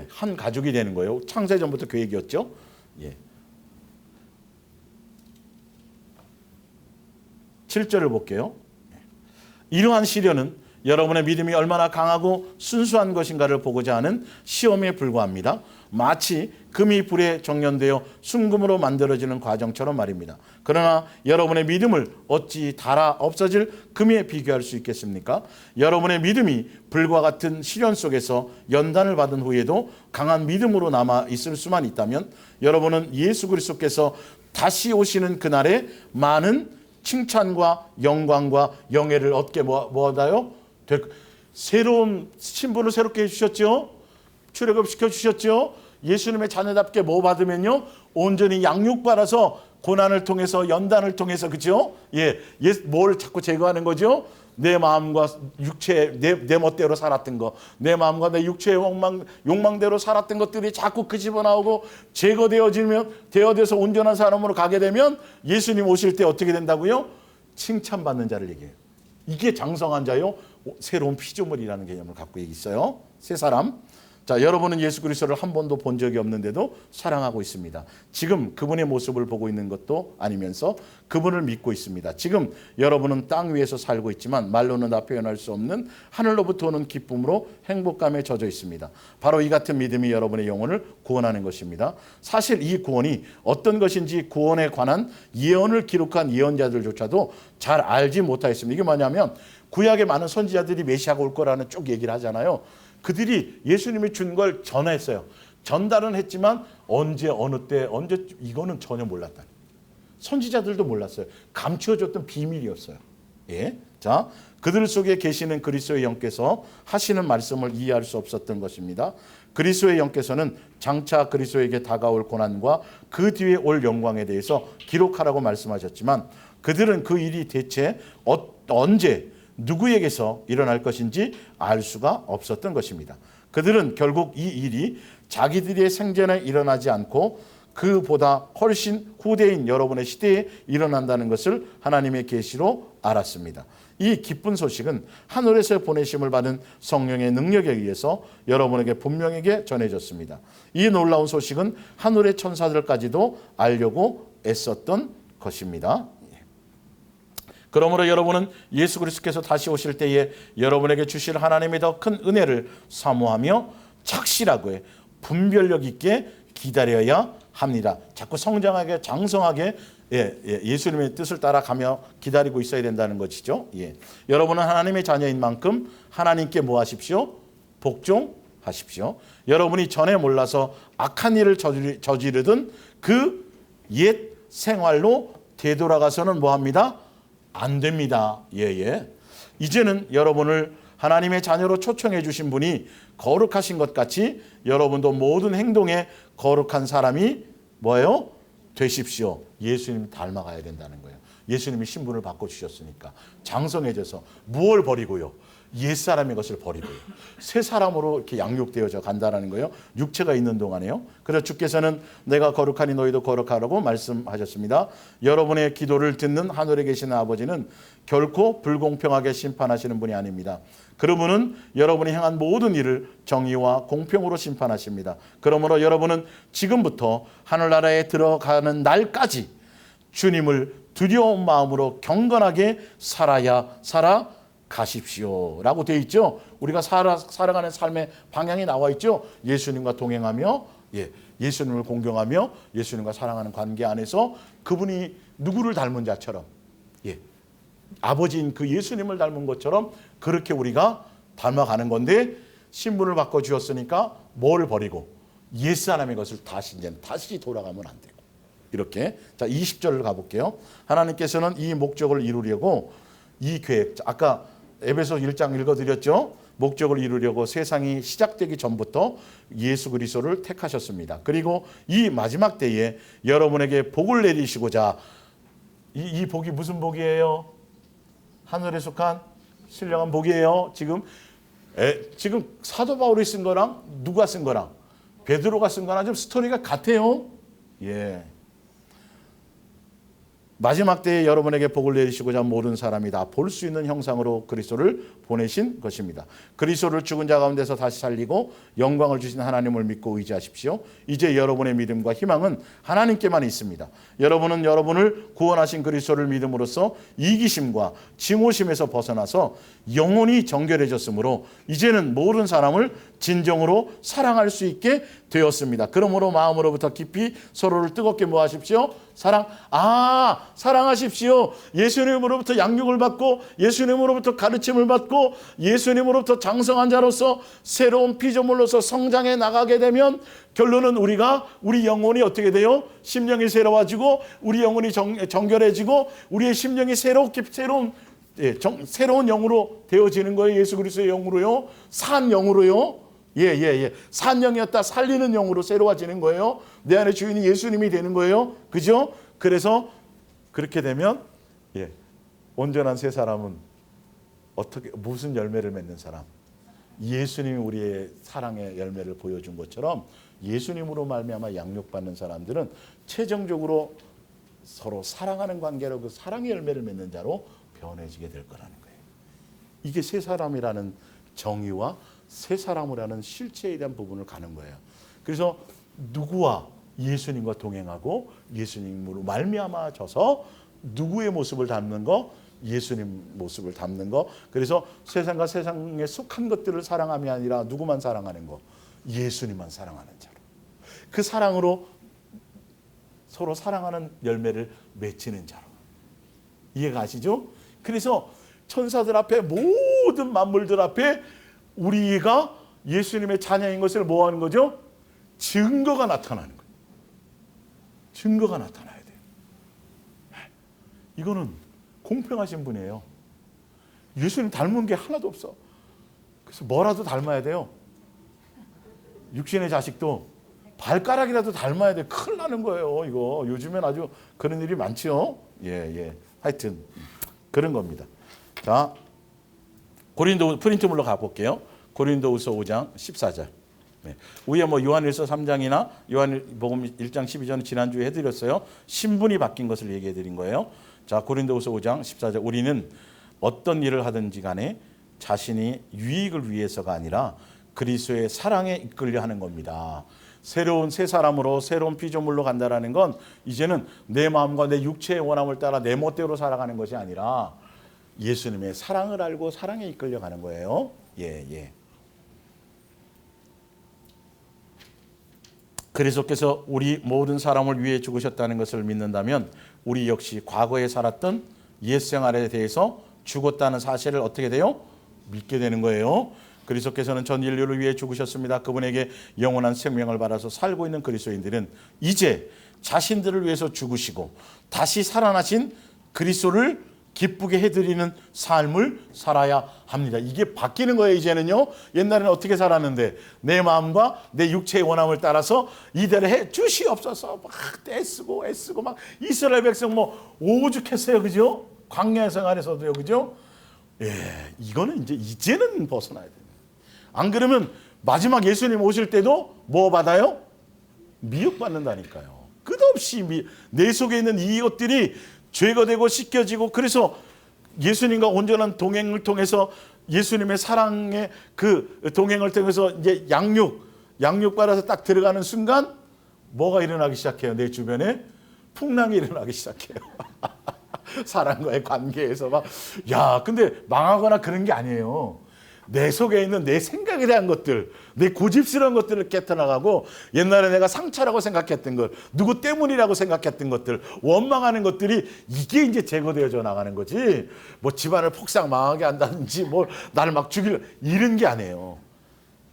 Speaker 1: 한 가족이 되는 거예요. 창세전부터 그 얘기였죠. 7절을 볼게요. 이러한 시련은 여러분의 믿음이 얼마나 강하고 순수한 것인가를 보고자 하는 시험에 불과합니다. 마치 금이 불에 정연되어 순금으로 만들어지는 과정처럼 말입니다. 그러나 여러분의 믿음을 어찌 닳아 없어질 금에 비교할 수 있겠습니까? 여러분의 믿음이 불과 같은 시련 속에서 연단을 받은 후에도 강한 믿음으로 남아 있을 수만 있다면 여러분은 예수 그리스도께서 다시 오시는 그날에 많은 칭찬과 영광과 영예를 얻게 뭐하다요? 새로운 신분을 새롭게 해주셨죠. 출애굽 시켜주셨죠. 예수님의 자녀답게 뭐 받으면요? 온전히 양육받아서 고난을 통해서 연단을 통해서 그죠? 뭘 자꾸 제거하는 거죠? 내 마음과 육체 내 멋대로 살았던 거, 내 마음과 내 육체의 욕망대로 살았던 것들이 자꾸 끄집어 나오고 되어져서 온전한 사람으로 가게 되면 예수님 오실 때 어떻게 된다고요? 칭찬받는 자를 얘기해요. 이게 장성한 자요. 새로운 피조물이라는 개념을 갖고 있어요. 새 사람. 자, 여러분은 예수 그리스도를 한 번도 본 적이 없는데도 사랑하고 있습니다. 지금 그분의 모습을 보고 있는 것도 아니면서 그분을 믿고 있습니다. 지금 여러분은 땅 위에서 살고 있지만 말로는 다 표현할 수 없는 하늘로부터 오는 기쁨으로 행복감에 젖어 있습니다. 바로 이 같은 믿음이 여러분의 영혼을 구원하는 것입니다. 사실 이 구원이 어떤 것인지 구원에 관한 예언을 기록한 예언자들조차도 잘 알지 못하였습니다. 이게 뭐냐면 구약의 많은 선지자들이 메시아가 올 거라는 쭉 얘기를 하잖아요. 그들이 예수님이 준 걸 전했어요. 전달은 했지만 언제 어느 때 언제 이거는 전혀 몰랐다. 선지자들도 몰랐어요. 감추어졌던 비밀이었어요. 자, 그들 속에 계시는 그리스도의 영께서 하시는 말씀을 이해할 수 없었던 것입니다. 그리스도의 영께서는 장차 그리스도에게 다가올 고난과 그 뒤에 올 영광에 대해서 기록하라고 말씀하셨지만 그들은 그 일이 대체 언제 누구에게서 일어날 것인지 알 수가 없었던 것입니다. 그들은 결국 이 일이 자기들의 생전에 일어나지 않고 그보다 훨씬 후대인 여러분의 시대에 일어난다는 것을 하나님의 계시로 알았습니다. 이 기쁜 소식은 하늘에서 보내심을 받은 성령의 능력에 의해서 여러분에게 분명하게 전해졌습니다. 이 놀라운 소식은 하늘의 천사들까지도 알려고 애썼던 것입니다. 그러므로 여러분은 예수 그리스도께서 다시 오실 때에 여러분에게 주실 하나님의 더 큰 은혜를 사모하며 착실하고 분별력 있게 기다려야 합니다. 자꾸 성장하게 장성하게 예수님의 뜻을 따라가며 기다리고 있어야 된다는 것이죠. 여러분은 하나님의 자녀인 만큼 하나님께 뭐 하십시오? 복종하십시오. 여러분이 전에 몰라서 악한 일을 저지르던 그 옛 생활로 되돌아가서는 뭐 합니다? 안 됩니다. 이제는 여러분을 하나님의 자녀로 초청해 주신 분이 거룩하신 것 같이 여러분도 모든 행동에 거룩한 사람이 뭐예요? 되십시오. 예수님 닮아가야 된다는 거예요. 예수님이 신분을 바꿔주셨으니까 장성해져서 무엇을 버리고요? 옛사람의 것을 버리고요. 새 사람으로 이렇게 양육되어져 간다는 거예요. 육체가 있는 동안에요. 그래서 주께서는 내가 거룩하니 너희도 거룩하라고 말씀하셨습니다. 여러분의 기도를 듣는 하늘에 계시는 아버지는 결코 불공평하게 심판하시는 분이 아닙니다. 그러므로 여러분이 행한 모든 일을 정의와 공평으로 심판하십니다. 그러므로 여러분은 지금부터 하늘나라에 들어가는 날까지 주님을 두려운 마음으로 경건하게 살아야 가십시오라고 되어 있죠. 우리가 살아가는 삶의 방향이 나와 있죠. 예수님과 동행하며 예수님을 공경하며 예수님과 사랑하는 관계 안에서 그분이 누구를 닮은 자처럼 아버지인 그 예수님을 닮은 것처럼 그렇게 우리가 닮아가는 건데 신분을 바꿔주었으니까 뭘 버리고 옛사람의 것을 다시 돌아가면 안 되고 이렇게. 자, 20절을 가볼게요. 하나님께서는 이 목적을 이루려고 이 계획, 아까 에베소 1장 읽어드렸죠. 목적을 이루려고 세상이 시작되기 전부터 예수 그리스도를 택하셨습니다. 그리고 이 마지막 때에 여러분에게 복을 내리시고자 이 복이 무슨 복이에요? 하늘에 속한 신령한 복이에요. 지금 사도 바울이 쓴 거랑 누가 쓴 거랑 베드로가 쓴 거랑 좀 스토리가 같아요. 마지막 때에 여러분에게 복을 내리시고자 모든 사람이 다 볼 수 있는 형상으로 그리스도를 보내신 것입니다. 그리스도를 죽은 자 가운데서 다시 살리고 영광을 주신 하나님을 믿고 의지하십시오. 이제 여러분의 믿음과 희망은 하나님께만 있습니다. 여러분은 여러분을 구원하신 그리스도를 믿음으로써 이기심과 증오심에서 벗어나서 영혼이 정결해졌으므로 이제는 모든 사람을 진정으로 사랑할 수 있게 되었습니다. 그러므로 마음으로부터 깊이 서로를 뜨겁게 뭐 하십시오? 사랑하십시오. 예수님으로부터 양육을 받고 예수님으로부터 가르침을 받고 예수님으로부터 장성한 자로서 새로운 피조물로서 성장해 나가게 되면 결론은 우리 영혼이 어떻게 돼요? 심령이 새로워지고 우리 영혼이 정결해지고 우리의 심령이 새로운 영으로 되어지는 거예요. 예수 그리스도의 영으로요. 산 영으로요. 산 영이었다 살리는 영으로 새로워지는 거예요. 내 안에 주인이 예수님이 되는 거예요. 그죠? 그래서 그렇게 되면 온전한 새 사람은 무슨 열매를 맺는 사람? 예수님이 우리의 사랑의 열매를 보여준 것처럼 예수님으로 말미암아 양육받는 사람들은 최종적으로 서로 사랑하는 관계로 그 사랑의 열매를 맺는 자로 변해지게 될 거라는 거예요. 이게 새 사람이라는 정의와 새 사람이라는 실체에 대한 부분을 가는 거예요. 그래서 누구와 예수님과 동행하고 예수님으로 말미암아져서 누구의 모습을 담는 거? 예수님 모습을 담는 거. 그래서 세상과 세상에 속한 것들을 사랑함이 아니라 누구만 사랑하는 거? 예수님만 사랑하는 자로. 그 사랑으로 서로 사랑하는 열매를 맺히는 자로. 이해가 가시죠? 그래서 천사들 앞에 모든 만물들 앞에 우리가 예수님의 자녀인 것을 뭐 하는 거죠? 증거가 나타나는 거예요. 증거가 나타나야 돼요. 이거는 공평하신 분이에요. 예수님 닮은 게 하나도 없어. 그래서 뭐라도 닮아야 돼요. 육신의 자식도 발가락이라도 닮아야 돼. 큰일 나는 거예요. 이거 요즘엔 아주 그런 일이 많죠. 하여튼 그런 겁니다. 자, 프린트물로 가볼게요. 고린도후서 5장 14절. 위에 요한일서 3장이나 요한복음 1장 12절은 지난주에 해드렸어요. 신분이 바뀐 것을 얘기해 드린 거예요. 자, 고린도후서 5장 14절. 우리는 어떤 일을 하든지 간에 자신이 유익을 위해서가 아니라 그리스도의 사랑에 이끌려 하는 겁니다. 새로운 새 사람으로 새로운 피조물로 간다라는 건 이제는 내 마음과 내 육체의 원함을 따라 내 멋대로 살아가는 것이 아니라 예수님의 사랑을 알고 사랑에 이끌려 가는 거예요. 그리스도께서 우리 모든 사람을 위해 죽으셨다는 것을 믿는다면 우리 역시 과거에 살았던 옛 생활에 대해서 죽었다는 사실을 어떻게 돼요? 믿게 되는 거예요. 그리스도께서는 전 인류를 위해 죽으셨습니다. 그분에게 영원한 생명을 받아서 살고 있는 그리스도인들은 이제 자신들을 위해서 죽으시고 다시 살아나신 그리스도를 기쁘게 해드리는 삶을 살아야 합니다. 이게 바뀌는 거예요. 이제는요. 옛날에는 어떻게 살았는데 내 마음과 내 육체의 원함을 따라서 이대로 해 주시옵소서 막 애쓰고 막 이스라엘 백성 오죽했어요. 그죠? 광야 생활에서도요. 그죠? 이거는 이제는 벗어나야 돼요. 안 그러면 마지막 예수님 오실 때도 뭐 받아요? 미혹받는다니까요. 끝없이 내 속에 있는 이것들이 죄가 되고 씻겨지고, 그래서 예수님과 온전한 동행을 통해서 예수님의 사랑의 그 동행을 통해서 이제 양육받아서 딱 들어가는 순간 뭐가 일어나기 시작해요? 내 주변에 풍랑이 일어나기 시작해요. 사람과의 관계에서 막, 야, 근데 망하거나 그런 게 아니에요. 내 속에 있는 내 생각에 대한 것들, 내 고집스러운 것들을 깨트나가고, 옛날에 내가 상처라고 생각했던 것, 누구 때문이라고 생각했던 것들, 원망하는 것들이 이게 이제 제거되어져 나가는 거지. 뭐 집안을 폭삭 망하게 한다든지, 뭐 나를 막 이런 게 아니에요.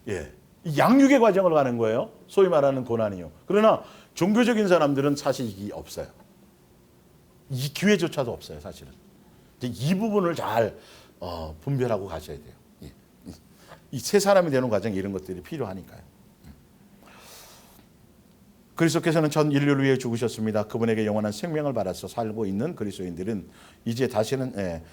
Speaker 1: 예, 양육의 과정을 가는 거예요. 소위 말하는 고난이요. 그러나 종교적인 사람들은 사실 이게 없어요. 이 기회조차도 없어요, 사실은. 이 부분을 잘 분별하고 가셔야 돼요. 이 새 사람이 되는 과정에 이런 것들이 필요하니까요. 그리스도께서는 전 인류를 위해 죽으셨습니다. 그분에게 영원한 생명을 받아서 살고 있는 그리스도인들은 이제 다시는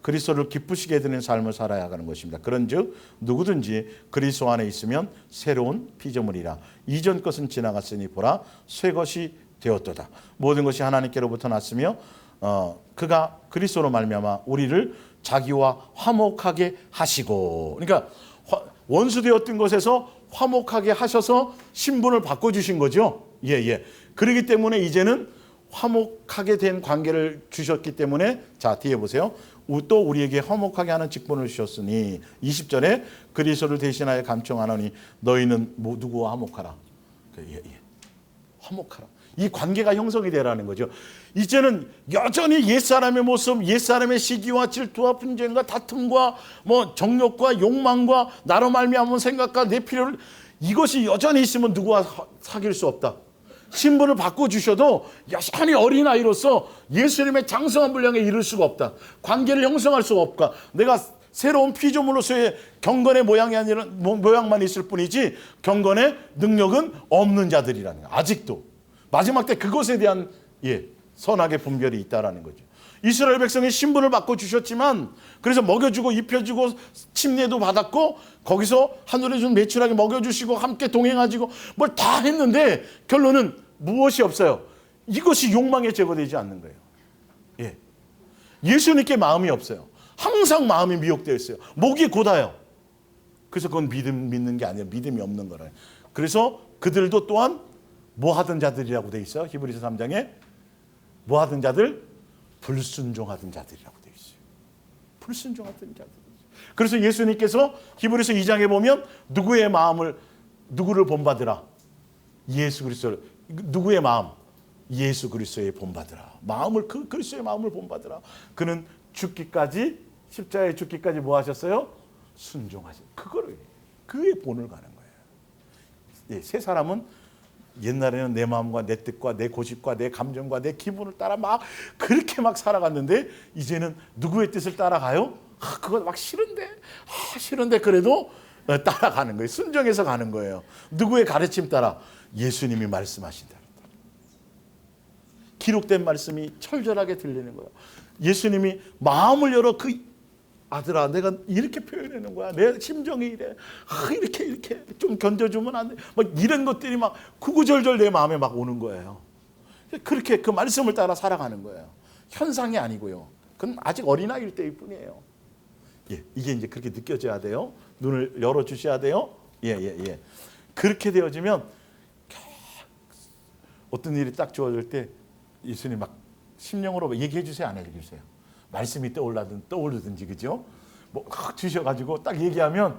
Speaker 1: 그리스도를 기쁘시게 해드리는 삶을 살아야 하는 것입니다. 그런즉 누구든지 그리스도 안에 있으면 새로운 피조물이라. 이전 것은 지나갔으니 보라 새 것이 되었도다. 모든 것이 하나님께로부터 났으며 그가 그리스도로 말미암아 우리를 자기와 화목하게 하시고, 그러니까 원수되었던 것에서 화목하게 하셔서 신분을 바꿔주신 거죠. 예. 그렇기 때문에 이제는 화목하게 된 관계를 주셨기 때문에, 자 뒤에 보세요. 또 우리에게 화목하게 하는 직분을 주셨으니 20절에 그리스도를 대신하여 감청하노니 너희는 누구와 화목하라. 화목하라. 이 관계가 형성이 되라는 거죠. 이제는 여전히 옛사람의 모습, 옛사람의 시기와 질투와 분쟁과 다툼과 뭐 정욕과 욕망과 나로 말미암은 생각과 내 필요를, 이것이 여전히 있으면 누구와 사귈 수 없다. 신분을 바꿔주셔도 여전히 어린아이로서 예수님의 장성한 분량에 이를 수가 없다. 관계를 형성할 수가 없다. 내가 새로운 피조물로서의 경건의 모양이 아니라 모양만 있을 뿐이지 경건의 능력은 없는 자들이라는 거예요. 아직도. 마지막 때 그것에 대한 선악의 분별이 있다라는 거죠. 이스라엘 백성이 신분을 바꿔주셨지만, 그래서 먹여주고 입혀주고 침례도 받았고 거기서 하늘에 준 매출하게 먹여주시고 함께 동행하시고 뭘 다 했는데 결론은 무엇이 없어요. 이것이 욕망에 제거되지 않는 거예요. 예수님께 마음이 없어요. 항상 마음이 미혹되어 있어요. 목이 곧아요. 그래서 그건 믿는 게 아니에요. 믿음이 없는 거라요. 그래서 그들도 또한 뭐 하던 자들이라고 돼 있어요. 히브리서 3장에 뭐 하던 자들? 불순종하던 자들이라고 돼 있어요. 불순종하던 자들. 그래서 예수님께서 히브리서 2장에 보면 누구를 본받으라? 예수 그리스도. 누구의 마음? 예수 그리스도의 본받으라. 마음을 그리스도의 마음을 본받으라. 그는 죽기까지, 십자가에 죽기까지 뭐 하셨어요? 순종하셨어요. 그거를 그의 본을 가는 거예요. 새 사람은 옛날에는 내 마음과 내 뜻과 내 고집과 내 감정과 내 기분을 따라 막 그렇게 막 살아갔는데 이제는 누구의 뜻을 따라가요? 그거 막 싫은데 그래도 따라가는 거예요. 순종해서 가는 거예요. 누구의 가르침 따라? 예수님이 말씀하신 대로. 기록된 말씀이 철저하게 들리는 거예요. 예수님이 마음을 열어 아들아, 내가 이렇게 표현하는 거야. 내 심정이 이래. 이렇게 좀 견뎌주면 안 돼. 막 이런 것들이 막 구구절절 내 마음에 막 오는 거예요. 그렇게 그 말씀을 따라 살아가는 거예요. 현상이 아니고요. 그건 아직 어린아이일 때일 뿐이에요. 이게 이제 그렇게 느껴져야 돼요. 눈을 열어주셔야 돼요. 그렇게 되어지면 어떤 일이 딱 주어질 때 예수님 막 심령으로 얘기해 주세요, 안 해주세요? 말씀이 떠오르든지, 그죠? 뭐 주셔가지고 딱 얘기하면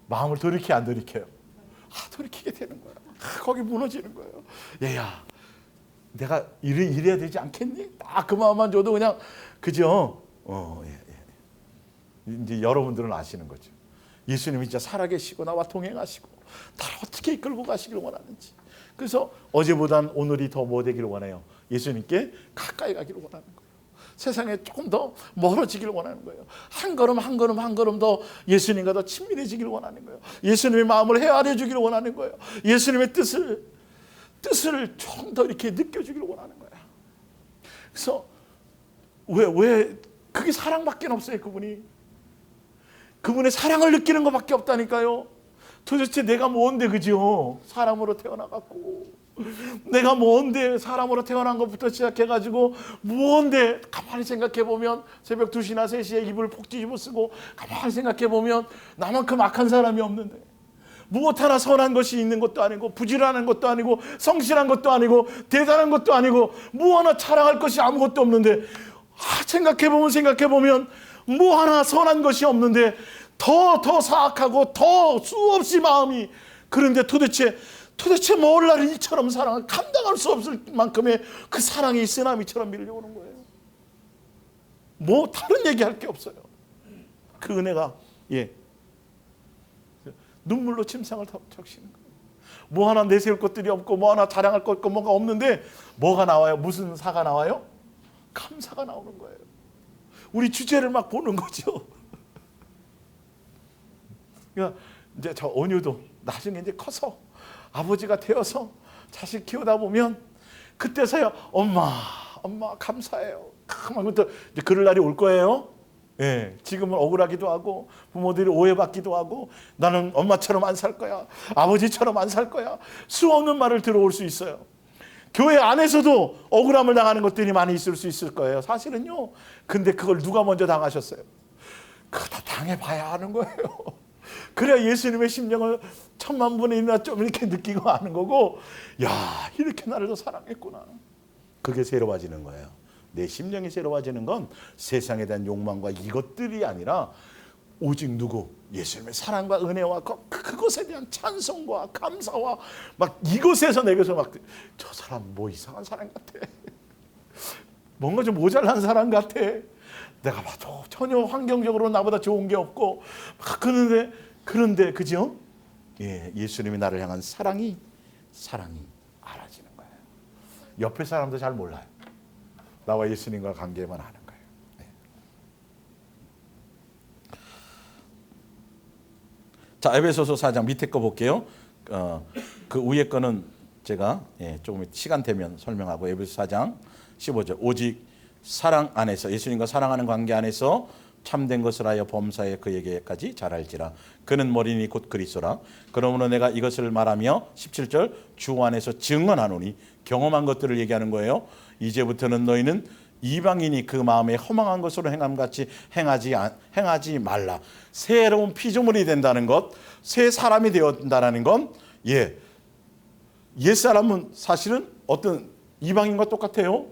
Speaker 1: 마음을 돌이켜 안 돌이켜요? 돌이키게 되는 거야. 거기 무너지는 거예요. 얘야, 내가 이래야 되지 않겠니? 딱 그 마음만 줘도 그냥, 그죠? 이제 여러분들은 아시는 거죠. 예수님이 진짜 살아계시고 나와 동행하시고 나를 어떻게 이끌고 가시길 원하는지. 그래서 어제보단 오늘이 더 뭐 되기를 원해요? 예수님께 가까이 가기를 원하는 거예요. 세상에 조금 더 멀어지길 원하는 거예요. 한 걸음 더 예수님과 더 친밀해지길 원하는 거예요. 예수님의 마음을 헤아려 주기를 원하는 거예요. 예수님의 뜻을 좀 더 이렇게 느껴주기를 원하는 거예요. 그래서 왜 그게 사랑밖에 없어요. 그분의 사랑을 느끼는 것밖에 없다니까요. 도대체 내가 뭔데, 그죠? 사람으로 태어나갖고 내가 뭔데, 사람으로 태어난 것부터 시작해가지고 뭔데, 가만히 생각해보면 새벽 2시나 3시에 이불 폭 뒤집어 쓰고 가만히 생각해보면 나만큼 악한 사람이 없는데, 무엇 하나 선한 것이 있는 것도 아니고 부지런한 것도 아니고 성실한 것도 아니고 대단한 것도 아니고 뭐 하나 자랑할 것이 아무것도 없는데 생각해보면 뭐 하나 선한 것이 없는데 더 사악하고 더 수없이 마음이, 그런데 도대체 뭘 나를 이처럼 사랑을 감당할 수 없을 만큼의 그 사랑이 쓰나미처럼 밀려오는 거예요. 뭐 다른 얘기할 게 없어요. 그 은혜가 눈물로 침상을 적시는 거예요. 뭐 하나 내세울 것들이 없고 뭐 하나 자랑할 것 없고 뭐가 없는데 뭐가 나와요? 무슨 사가 나와요? 감사가 나오는 거예요. 우리 주제를 막 보는 거죠. 그러니까 이제 저 온유도 나중에 이제 커서 아버지가 되어서 자식 키우다 보면 그때서야 엄마 감사해요. 그러면부터 이제 그럴 날이 올 거예요. 지금은 억울하기도 하고 부모들이 오해받기도 하고 나는 엄마처럼 안 살 거야, 아버지처럼 안 살 거야, 수없는 말을 들어올 수 있어요. 교회 안에서도 억울함을 당하는 것들이 많이 있을 수 있을 거예요. 사실은요. 근데 그걸 누가 먼저 당하셨어요? 그거 다 당해봐야 하는 거예요. 그래야 예수님의 심령을 10,000분의 1이나 좀 이렇게 느끼고 아는 거고, 야, 이렇게 나를 더 사랑했구나. 그게 새로워지는 거예요. 내 심령이 새로워지는 건 세상에 대한 욕망과 이것들이 아니라 오직 누구? 예수님의 사랑과 은혜와 그것에 대한 찬송과 감사와 막 이것에서 내게서 막 저 사람 뭐 이상한 사람 같아. 뭔가 좀 모자란 사람 같아. 내가 봐도 전혀 환경적으로 나보다 좋은 게 없고 막 그런데 그죠? 예수님이 나를 향한 사랑이 알아지는 거예요. 옆에 사람도 잘 몰라요. 나와 예수님과 관계만 하는 거예요. 자, 에베소서 4장 밑에 거 볼게요. 그 위에 거는 제가 조금 시간 되면 설명하고, 에베소 4장 15절. 오직 사랑 안에서, 예수님과 사랑하는 관계 안에서 참된 것을 하여 범사에 그에게까지 잘할지라. 그는 머리니 곧 그리스도라. 그러므로 내가 이것을 말하며 17절 주 안에서 증언하노니, 경험한 것들을 얘기하는 거예요. 이제부터는 너희는 이방인이 그 마음에 허망한 것으로 행함같이 행하지 말라. 새로운 피조물이 된다는 것, 새 사람이 되었다는 건 옛사람은 사실은 어떤 이방인과 똑같아요.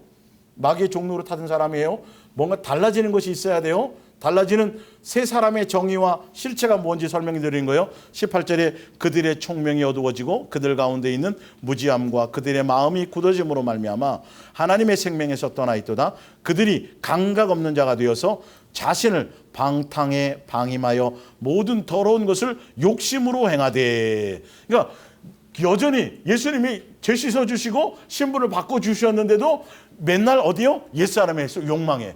Speaker 1: 마귀의 종로로 타던 사람이에요. 뭔가 달라지는 것이 있어야 돼요. 달라지는 새 사람의 정의와 실체가 뭔지 설명해 드리는 거예요. 18절에 그들의 총명이 어두워지고 그들 가운데 있는 무지함과 그들의 마음이 굳어짐으로 말미암아 하나님의 생명에서 떠나 있도다. 그들이 감각 없는 자가 되어서 자신을 방탕에 방임하여 모든 더러운 것을 욕심으로 행하되. 그러니까 여전히 예수님이 죄 씻어주시고 신분을 바꿔주셨는데도 맨날 어디요? 옛사람의 욕망에.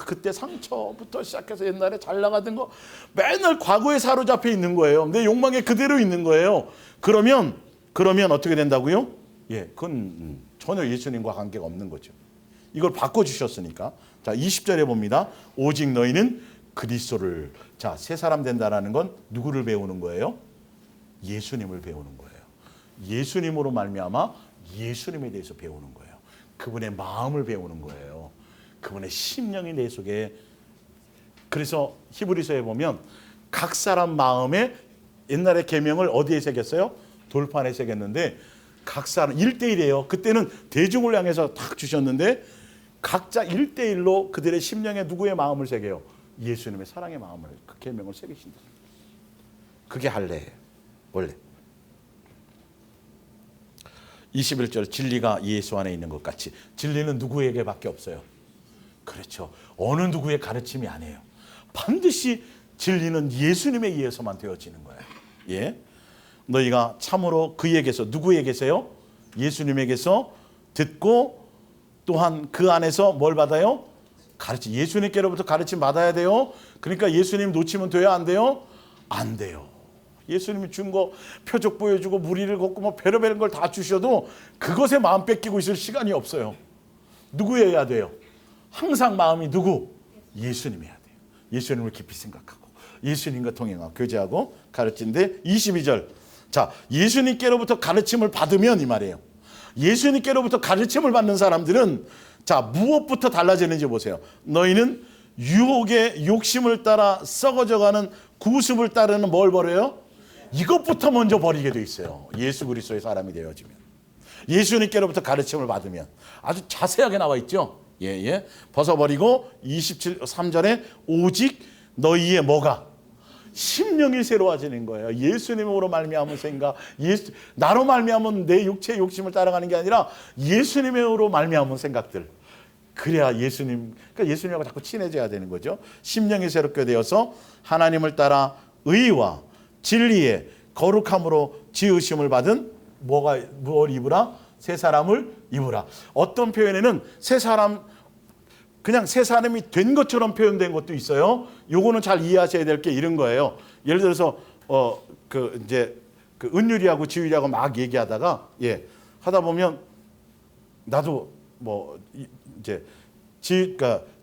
Speaker 1: 그때 상처부터 시작해서 옛날에 잘 나가던 거 맨날 과거에 사로잡혀 있는 거예요. 내 욕망에 그대로 있는 거예요. 그러면 어떻게 된다고요? 그건 전혀 예수님과 관계가 없는 거죠. 이걸 바꿔주셨으니까. 자, 20절에 봅니다. 오직 너희는 그리스도를. 자, 새 사람 된다라는 건 누구를 배우는 거예요? 예수님을 배우는 거예요. 예수님으로 말미암아 예수님에 대해서 배우는 거예요. 그분의 마음을 배우는 거예요. 그분의 심령이 내 속에. 그래서 히브리서에 보면 각 사람 마음에 옛날에 계명을 어디에 새겼어요? 돌판에 새겼는데 각 사람 1대1이에요. 그때는 대중을 향해서 딱 주셨는데 각자 1대1로 그들의 심령에 누구의 마음을 새겨요? 예수님의 사랑의 마음을, 그 계명을 새기신다. 그게 할례예요. 원래 21절 진리가 예수 안에 있는 것 같이. 진리는 누구에게밖에 없어요. 그렇죠. 어느 누구의 가르침이 아니에요. 반드시 진리는 예수님에 의해서만 되어지는 거예요. 너희가 참으로 그에게서, 누구에게서요? 예수님에게서 듣고 또한 그 안에서 뭘 받아요? 가르침. 예수님께로부터 가르침 받아야 돼요. 그러니까 예수님 놓치면 돼요? 안 돼요? 안 돼요. 예수님이 준 거 표적 보여주고 무리를 걷고 뭐 별의별 걸 다 주셔도 그것에 마음 뺏기고 있을 시간이 없어요. 누구여야 돼요? 항상 마음이 누구? 예수님이어야 돼요. 예수님을 깊이 생각하고 예수님과 통행하고 교제하고 가르치는데 22절. 자, 예수님께로부터 가르침을 받으면 이 말이에요. 예수님께로부터 가르침을 받는 사람들은 자, 무엇부터 달라지는지 보세요. 너희는 유혹의 욕심을 따라 썩어져가는 구습을 따르는 뭘 버려요? 이것부터 먼저 버리게 돼 있어요. 예수 그리스도의 사람이 되어지면. 예수님께로부터 가르침을 받으면. 아주 자세하게 나와 있죠. 예. 벗어버리고 3절에 오직 너희의 뭐가? 심령이 새로워지는 거예요. 예수님으로 말미암은 생각, 나로 말미암은 내 육체의 욕심을 따라가는 게 아니라 예수님으로 말미암은 생각들. 그래야 그러니까 예수님하고 자꾸 친해져야 되는 거죠. 심령이 새롭게 되어서 하나님을 따라 의와 진리의 거룩함으로 지으심을 받은 무엇을 입으라? 새 사람을 입으라. 어떤 표현에는 그냥 새 사람이 된 것처럼 표현된 것도 있어요. 요거는 잘 이해하셔야 될 게 이런 거예요. 예를 들어서 은율이하고 지율이하고 막 얘기하다가 하다 보면 나도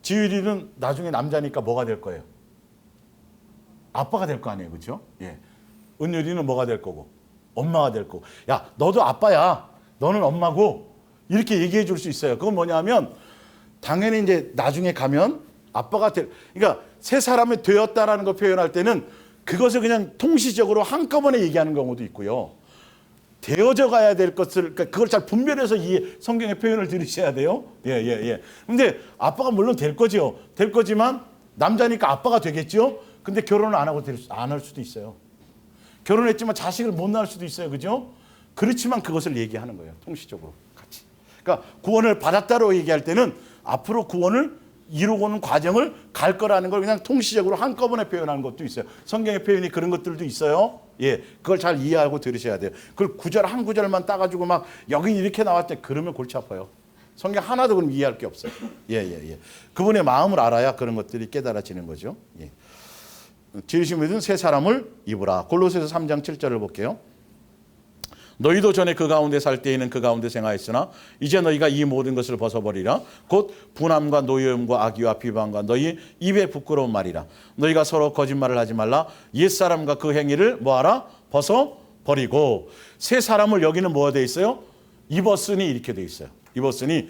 Speaker 1: 지율이는 나중에 남자니까 뭐가 될 거예요? 아빠가 될 거 아니에요, 그렇죠? 은율이는 뭐가 될 거고? 엄마가 될 거고. 야, 너도 아빠야. 너는 엄마고. 이렇게 얘기해 줄 수 있어요. 그건 뭐냐면 당연히 이제 나중에 가면 아빠가 그러니까 새 사람이 되었다라는 걸 표현할 때는 그것을 그냥 통시적으로 한꺼번에 얘기하는 경우도 있고요. 되어져 가야 될 것을, 그러니까 그걸 잘 분별해서 성경의 표현을 들으셔야 돼요. 근데 아빠가 물론 될 거죠. 될 거지만 남자니까 아빠가 되겠죠. 근데 결혼을 안 하고 안 할 수도 있어요. 결혼했지만 자식을 못 낳을 수도 있어요. 그죠? 그렇지만 그것을 얘기하는 거예요. 통시적으로 같이. 그러니까 구원을 받았다고 얘기할 때는 앞으로 구원을 이루고는 과정을 갈 거라는 걸 그냥 통시적으로 한꺼번에 표현하는 것도 있어요. 성경의 표현이 그런 것들도 있어요. 그걸 잘 이해하고 들으셔야 돼요. 그걸 구절 한 구절만 따가지고 막 여기 이렇게 나왔대 그러면 골치 아파요. 성경 하나도 그럼 이해할 게 없어요. 그분의 마음을 알아야 그런 것들이 깨달아지는 거죠. 지으신 분은 새 사람을 입으라. 골로새서 3장 7절을 볼게요. 너희도 전에 그 가운데 살 때에는 그 가운데 생하였으나 이제 너희가 이 모든 것을 벗어버리라. 곧 분함과 노여움과 악의와 비방과 너희 입의 부끄러운 말이라. 너희가 서로 거짓말을 하지 말라. 옛사람과 그 행위를 뭐하라? 벗어버리고. 새 사람을 여기는 뭐가 돼 있어요? 입었으니 이렇게 돼 있어요. 입었으니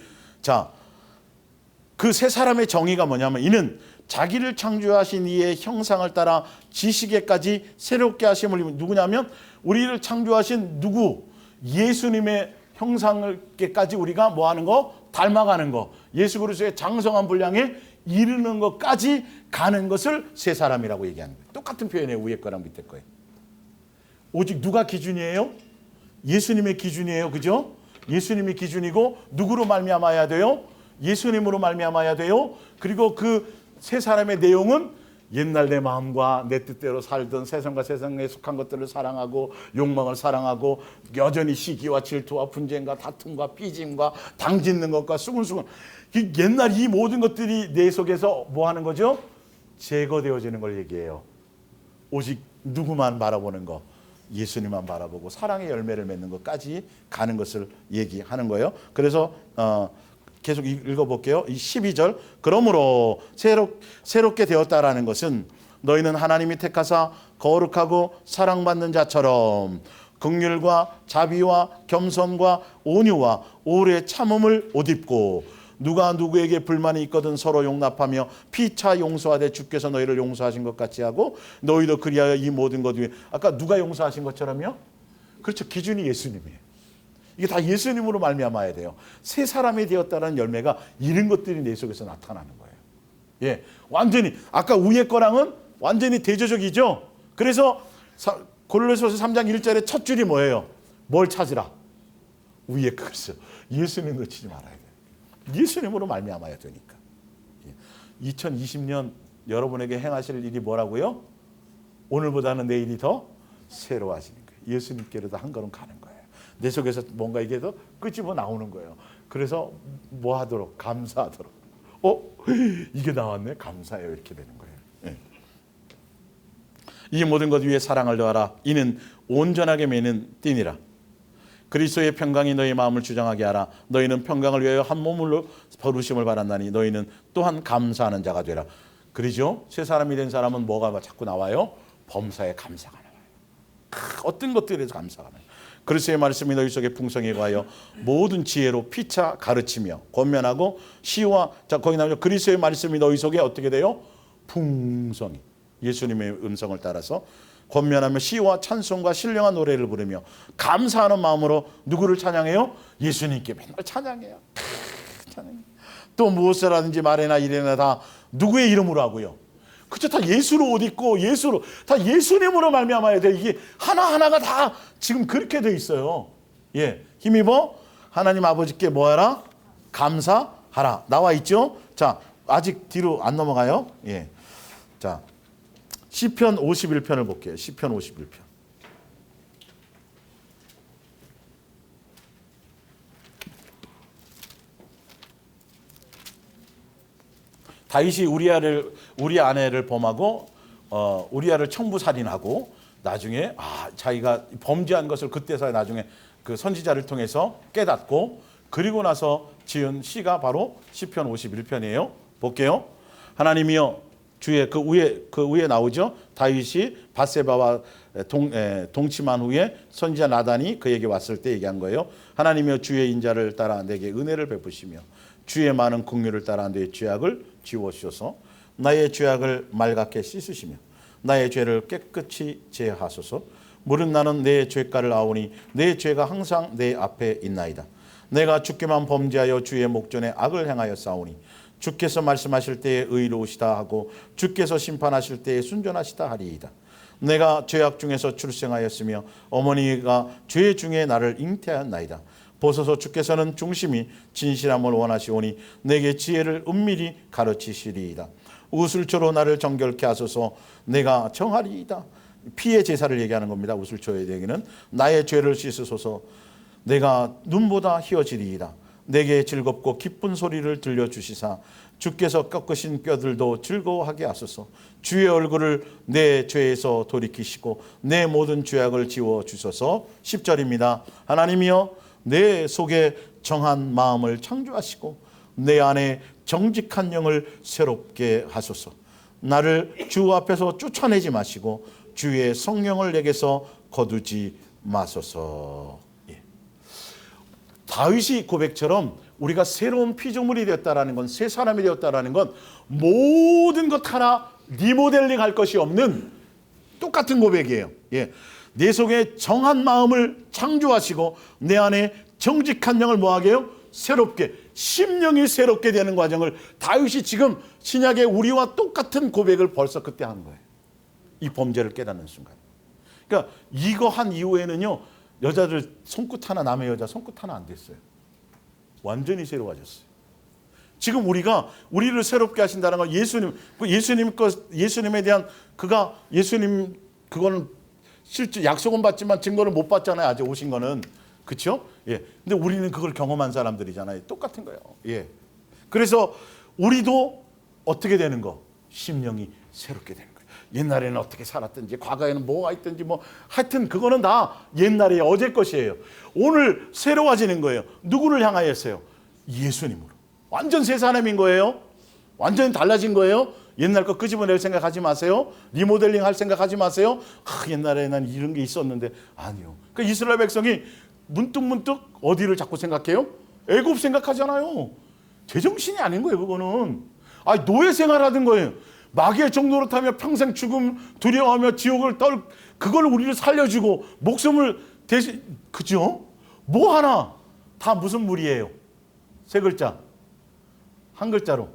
Speaker 1: 그 새 사람의 정의가 뭐냐면 이는 자기를 창조하신 이의 형상을 따라 지식에까지 새롭게 하심을 누구냐면 우리를 창조하신 누구? 예수님의 형상을까지 우리가 뭐 하는 거? 닮아가는 거. 예수 그리스도의 장성한 분량에 이르는 것까지 가는 것을 새 사람이라고 얘기하는 거예요. 똑같은 표현이에요. 위에 거랑 밑에 거예요. 오직 누가 기준이에요? 예수님의 기준이에요. 그죠? 예수님이 기준이고 누구로 말미암아야 돼요? 예수님으로 말미암아야 돼요. 그리고 그 새 사람의 내용은 옛날 내 마음과 내 뜻대로 살던 세상과 세상에 속한 것들을 사랑하고 욕망을 사랑하고 여전히 시기와 질투와 분쟁과 다툼과 삐짐과 당짓는 것과 수근수근 옛날 이 모든 것들이 내 속에서 뭐 하는 거죠? 제거되어지는 걸 얘기해요. 오직 누구만 바라보는 거, 예수님만 바라보고 사랑의 열매를 맺는 것까지 가는 것을 얘기하는 거예요. 그래서 계속 읽어볼게요. 이 12절. 그러므로 새롭게 되었다라는 것은 너희는 하나님이 택하사 거룩하고 사랑받는 자처럼 긍휼과 자비와 겸손과 온유와 오래 참음을 옷 입고 누가 누구에게 불만이 있거든 서로 용납하며 피차 용서하되 주께서 너희를 용서하신 것 같이 하고 너희도 그리하여 이 모든 것 위에 아까 누가 용서하신 것처럼요? 그렇죠. 기준이 예수님이에요. 이게 다 예수님으로 말미암아야 돼요. 새 사람이 되었다는 열매가 이런 것들이 내 속에서 나타나는 거예요. 완전히 아까 위에 거랑은 완전히 대조적이죠. 그래서 골로새서 3장 1절의 첫 줄이 뭐예요? 뭘 찾으라? 위에 그것을 예수님 놓치지 말아야 돼요. 예수님으로 말미암아야 되니까. 2020년 여러분에게 행하실 일이 뭐라고요? 오늘보다는 내일이 더 새로워지는 거예요. 예수님께로 한 걸음 가는 거예요. 내 속에서 뭔가 이게 더 끄집어 나오는 거예요. 그래서 뭐 하도록? 감사하도록. 이게 나왔네? 감사해요. 이렇게 되는 거예요. 이 모든 것 위에 사랑을 더하라. 이는 온전하게 매는 띠니라. 그리스도의 평강이 너희 마음을 주장하게 하라. 너희는 평강을 위하여 한 몸으로 부르심을 받았나니 너희는 또한 감사하는 자가 되라. 그러죠? 새 사람이 된 사람은 뭐가 자꾸 나와요? 범사에 감사가 나와요. 어떤 것들에 대해서 감사가 나와요. 그리스도의 말씀이 너희 속에 풍성히 거하여 모든 지혜로 피차 가르치며 권면하고 시와 거기 나오죠. 그리스도의 말씀이 너희 속에 어떻게 돼요? 풍성히 예수님의 음성을 따라서 권면하며 시와 찬송과 신령한 노래를 부르며 감사하는 마음으로 누구를 찬양해요? 예수님께 맨날 찬양해요. 찬양. 또 무엇을 하든지 말이나 일이나 다 누구의 이름으로 하고요. 그쵸? 다 예수로 옷 입고 예수로 다 예수님으로 말미암아야 돼. 이게 하나하나가 다 지금 그렇게 돼 있어요. 예, 힘입어 하나님 아버지께 뭐하라? 감사하라. 나와 있죠? 자, 아직 뒤로 안 넘어가요. 예, 자, 시편 51편을 볼게요. 시편 51편. 다윗이 우리 아내를 범하고 우리아를 청부살인하고 나중에 자기가 범죄한 것을 그때서야 나중에 그 선지자를 통해서 깨닫고 그리고 나서 지은 시가 바로 시편 51편이에요. 볼게요. 하나님이여 주의 그 위에 나오죠. 다윗이 밧세바와 동침한 후에 선지자 나단이 그에게 왔을 때 얘기한 거예요. 하나님이여 주의 인자를 따라 내게 은혜를 베푸시며 주의 많은 긍휼을 따라 내 죄악을 지워주셔서 나의 죄악을 맑게 씻으시며 나의 죄를 깨끗이 제하소서. 무릇 나는 내 죄가를 아오니 내 죄가 항상 내 앞에 있나이다. 내가 주께만 범죄하여 주의 목전에 악을 행하여 싸우니 주께서 말씀하실 때에 의로우시다 하고 주께서 심판하실 때에 순전하시다 하리이다. 내가 죄악 중에서 출생하였으며 어머니가 죄 중에 나를 잉태하였나이다. 보소서 주께서는 중심이 진실함을 원하시오니 내게 지혜를 은밀히 가르치시리이다. 우슬초로 나를 정결케 하소서. 내가 정하리이다. 피의 제사를 얘기하는 겁니다. 우슬초의 얘기는 나의 죄를 씻으소서. 내가 눈보다 희어지리이다. 내게 즐겁고 기쁜 소리를 들려주시사 주께서 꺾으신 뼈들도 즐거워하게 하소서. 주의 얼굴을 내 죄에서 돌이키시고 내 모든 죄악을 지워주소서. 10절입니다. 하나님이여 내 속에 정한 마음을 창조하시고 내 안에 정직한 영을 새롭게 하소서. 나를 주 앞에서 쫓아내지 마시고 주의 성령을 내게서 거두지 마소서. 예. 다윗이 고백처럼 우리가 새로운 피조물이 되었다라는 건, 새 사람이 되었다라는 건 모든 것 하나 리모델링 할 것이 없는 똑같은 고백이에요. 예. 내 속에 정한 마음을 창조하시고 내 안에 정직한 영을 뭐하게 해요? 새롭게, 심령이 새롭게 되는 과정을 다윗이 지금 신약의 우리와 똑같은 고백을 벌써 그때 한 거예요. 이 범죄를 깨닫는 순간. 그러니까 이거 한 이후에는요, 여자들 손끝 하나, 남의 여자 손끝 하나 안 됐어요. 완전히 새로워졌어요. 지금 우리를 새롭게 하신다는 건 예수님에 대한 그거는 실제 약속은 받지만 증거를 못 받잖아요. 아직 오신 거는. 그렇죠? 예. 근데 우리는 그걸 경험한 사람들이잖아요. 똑같은 거예요. 예. 그래서 우리도 어떻게 되는 거? 심령이 새롭게 되는 거예요. 옛날에는 어떻게 살았든지, 과거에는 뭐가 있든지, 하여튼 그거는 다 옛날에 어제 것이에요. 오늘 새로워지는 거예요. 누구를 향하였어요? 예수님으로. 완전 새 사람인 거예요. 완전히 달라진 거예요. 옛날 거 끄집어낼 생각하지 마세요. 리모델링 할 생각하지 마세요. 옛날에 난 이런 게 있었는데. 아니요. 그러니까 이스라엘 백성이 문득문득 어디를 자꾸 생각해요? 애굽 생각하잖아요. 제정신이 아닌 거예요. 그거는. 노예 생활하던 거예요. 마귀의 종노릇하며 평생 죽음 두려워하며 지옥을 그걸 우리를 살려주고 목숨을 대신, 그죠? 뭐 하나 다 무슨 물이에요? 세 글자. 한 글자로.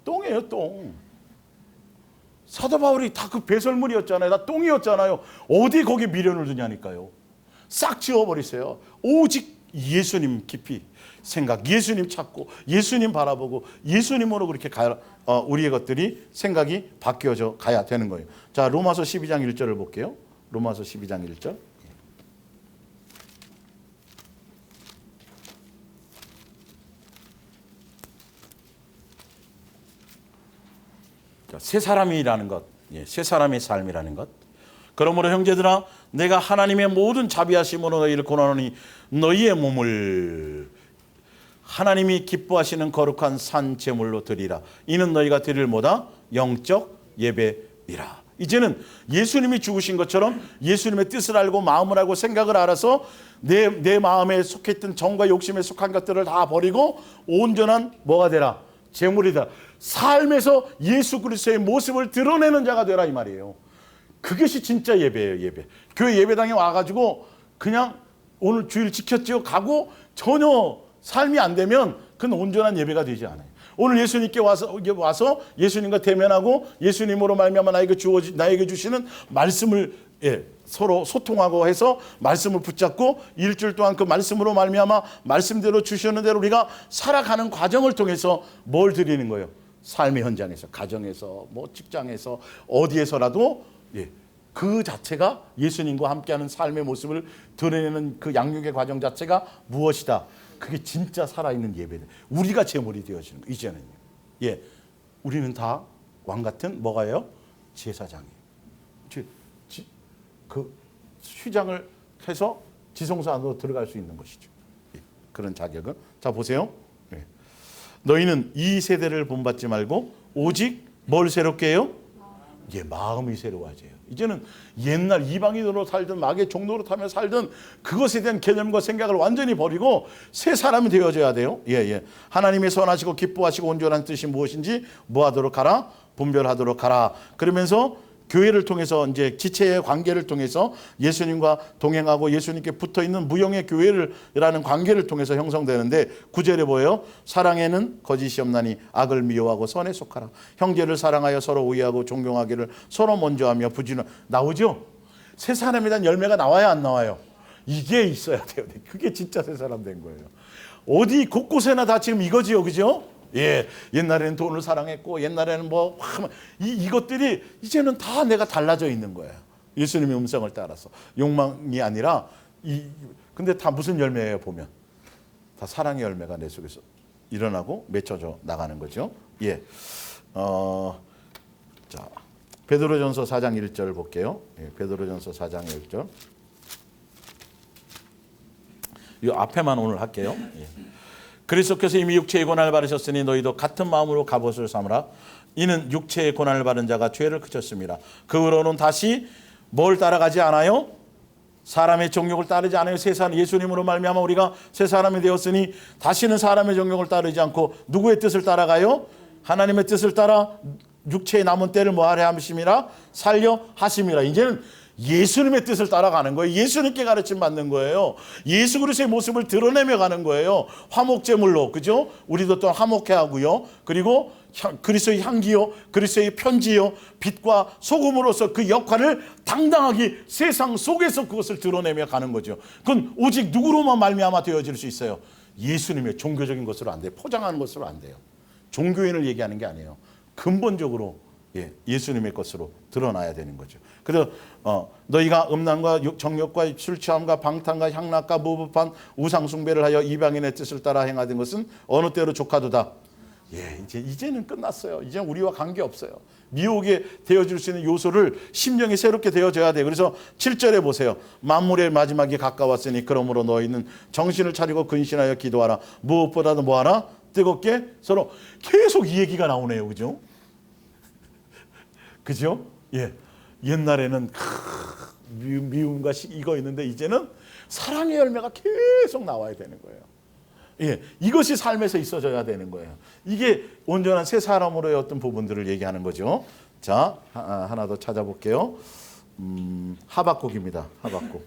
Speaker 1: 똥이에요, 똥. 사도 바울이 다 그 배설물이었잖아요. 다 똥이었잖아요. 어디 거기 미련을 두냐니까요. 싹 지워버리세요. 오직 예수님 깊이 생각, 예수님 찾고 예수님 바라보고 예수님으로 그렇게 우리의 것들이 생각이 바뀌어져 가야 되는 거예요. 자, 로마서 12장 1절을 볼게요. 로마서 12장 1절. 새 사람이라는 것, 새 사람의 삶이라는 것. 그러므로 형제들아, 내가 하나님의 모든 자비하심으로 너희를 권하노니 너희의 몸을 하나님이 기뻐하시는 거룩한 산 제물로 드리라. 이는 너희가 드릴 뭐다? 영적 예배이라. 이제는 예수님이 죽으신 것처럼 예수님의 뜻을 알고 마음을 알고 생각을 알아서 내 마음에 속했던 정과 욕심에 속한 것들을 다 버리고 온전한 뭐가 되라? 제물이다. 삶에서 예수 그리스도의 모습을 드러내는 자가 되라, 이 말이에요. 그것이 진짜 예배예요, 예배. 교회 예배당에 와가지고 그냥 오늘 주일 지켰죠 가고 전혀 삶이 안 되면 그건 온전한 예배가 되지 않아요. 오늘 예수님께 와서 예수님과 대면하고 예수님으로 말미암아 나에게 주시는 말씀을 서로 소통하고 해서 말씀을 붙잡고 일주일 동안 그 말씀으로 말미암아 말씀대로 주시는 대로 우리가 살아가는 과정을 통해서 뭘 드리는 거예요? 삶의 현장에서, 가정에서, 뭐 직장에서, 어디에서라도 그 자체가 예수님과 함께하는 삶의 모습을 드러내는 그 양육의 과정 자체가 무엇이다? 그게 진짜 살아있는 예배다. 우리가 제물이 되어지는 거 이제는요. 우리는 다 왕 같은 뭐가요? 제사장이에요. 그 휘장을 해서 지성소 안으로 들어갈 수 있는 것이죠. 그런 자격은. 자 보세요. 너희는 이 세대를 본받지 말고 오직 뭘 새롭게 해요? 마음이 새로워져요. 이제는 옛날 이방인으로 살든 마귀의 종로로 타며 살든 그것에 대한 개념과 생각을 완전히 버리고 새 사람이 되어져야 돼요. 하나님의 선하시고 기뻐하시고 온전한 뜻이 무엇인지 뭐하도록 하라? 분별하도록 하라. 그러면서 교회를 통해서 이제 지체의 관계를 통해서 예수님과 동행하고 예수님께 붙어있는 무형의 교회라는 관계를 통해서 형성되는데 9절에 뭐예요? 사랑에는 거짓이 없나니 악을 미워하고 선에 속하라. 형제를 사랑하여 서로 우애하고 존경하기를 서로 먼저 하며 부지런. 나오죠? 새 사람에 대한 열매가 나와야 안 나와요? 이게 있어야 돼요. 그게 진짜 새 사람 된 거예요. 어디 곳곳에나 다 지금 이거지요. 그죠? 옛날에는 돈을 사랑했고 옛날에는 이것들이 이제는 다 내가 달라져 있는 거예요. 예수님의 음성을 따라서 욕망이 아니라 근데 다 무슨 열매예요? 보면 다 사랑의 열매가 내 속에서 일어나고 맺혀져 나가는 거죠. 자 베드로전서 4장 1절 볼게요. 베드로전서 4장 1절. 이 앞에만 오늘 할게요. 그리스도께서 이미 육체의 고난을 받으셨으니 너희도 같은 마음으로 갑옷을 삼으라. 이는 육체의 고난을 받은 자가 죄를 그쳤습니다. 그 후로는 다시 뭘 따라가지 않아요? 사람의 정욕을 따르지 않아요. 새 사람 예수님으로 말미암아 우리가 새 사람이 되었으니 다시는 사람의 정욕을 따르지 않고 누구의 뜻을 따라가요? 하나님의 뜻을 따라 육체의 남은 때를 뭐하려 하심이라? 살려 하심이라. 이제는 예수님의 뜻을 따라가는 거예요. 예수님께 가르침 받는 거예요. 예수 그리스도의 모습을 드러내며 가는 거예요. 화목제물로, 그죠? 우리도 또 화목해 하고요. 그리고 그리스도의 향기요, 그리스도의 편지요, 빛과 소금으로서 그 역할을 당당하게 세상 속에서 그것을 드러내며 가는 거죠. 그건 오직 누구로만 말미암아 되어질 수 있어요? 예수님의 종교적인 것으로 안 돼요. 포장하는 것으로 안 돼요. 종교인을 얘기하는 게 아니에요. 근본적으로 예수님의 것으로 드러나야 되는 거죠. 그래서 너희가 음란과 정욕과 술취함과 방탕과 향락과 무법한 우상숭배를 하여 이방인의 뜻을 따라 행하던 것은 어느 때로 조카도다. 이제는 끝났어요. 이제 우리와 관계 없어요. 미혹에 되어줄 수 있는 요소를 심령이 새롭게 되어져야 돼요. 그래서 7절에 보세요. 만물의 마지막이 가까웠으니 그러므로 너희는 정신을 차리고 근신하여 기도하라. 무엇보다도 뭐하라? 뜨겁게 서로. 계속 이 얘기가 나오네요. 그죠? 그죠? 옛날에는 미움과 이거 있는데 이제는 사랑의 열매가 계속 나와야 되는 거예요. 이것이 삶에서 있어져야 되는 거예요. 이게 온전한 새 사람으로의 어떤 부분들을 얘기하는 거죠. 자, 하나 더 찾아볼게요. 하박국입니다. 하박국.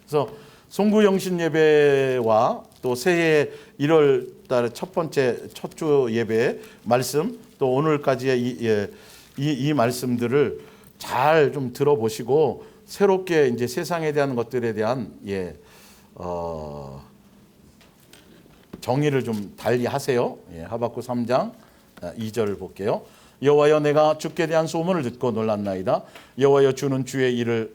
Speaker 1: 그래서 송구영신 예배와 또 새해 1월 달 첫 번째 첫 주 예배 말씀 또 오늘까지의 이 말씀들을 잘 좀 들어보시고 새롭게 이제 세상에 대한 것들에 대한 정의를 좀 달리 하세요. 하박국 3장 2절을 볼게요. 여호와여 내가 주께 대한 소문을 듣고 놀랐나이다. 여호와여 주는 주의 일을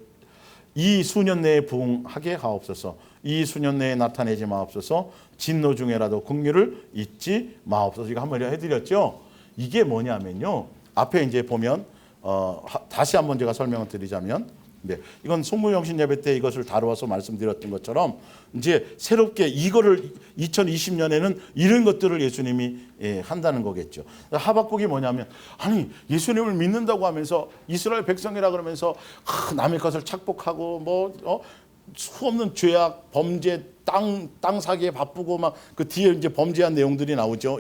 Speaker 1: 이 수년 내에 부응하게 하옵소서. 이 수년 내에 나타내지 마옵소서. 진노 중에라도 긍휼을 잊지 마옵소서. 이거 한번 해드렸죠. 이게 뭐냐면요. 앞에 이제 보면 다시 한번 제가 설명을 드리자면 이건 송구영신 예배 때 이것을 다루어서 말씀드렸던 것처럼 이제 새롭게 이거를 2020년에는 이런 것들을 예수님이 한다는 거겠죠. 하박국이 뭐냐면 아니 예수님을 믿는다고 하면서 이스라엘 백성이라 그러면서 남의 것을 착복하고 수없는 죄악, 범죄, 땅 사기에 바쁘고 막 그 뒤에 이제 범죄한 내용들이 나오죠.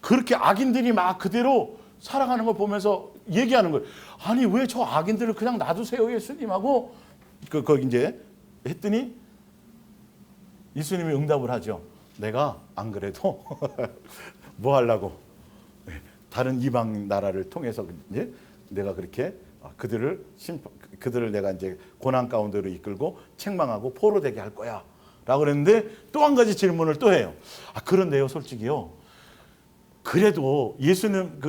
Speaker 1: 그렇게 악인들이 막 그대로 살아가는 걸 보면서 얘기하는 거예요. 아니 왜 저 악인들을 그냥 놔두세요 예수님하고 거기 이제 했더니 예수님이 응답을 하죠. 내가 안 그래도 뭐 하려고? 다른 이방 나라를 통해서 이제 내가 그렇게 그들을 내가 이제 고난 가운데로 이끌고 책망하고 포로되게 할 거야. 라고 그랬는데 또 한 가지 질문을 또 해요. 그런데요, 솔직히요. 그래도 예수는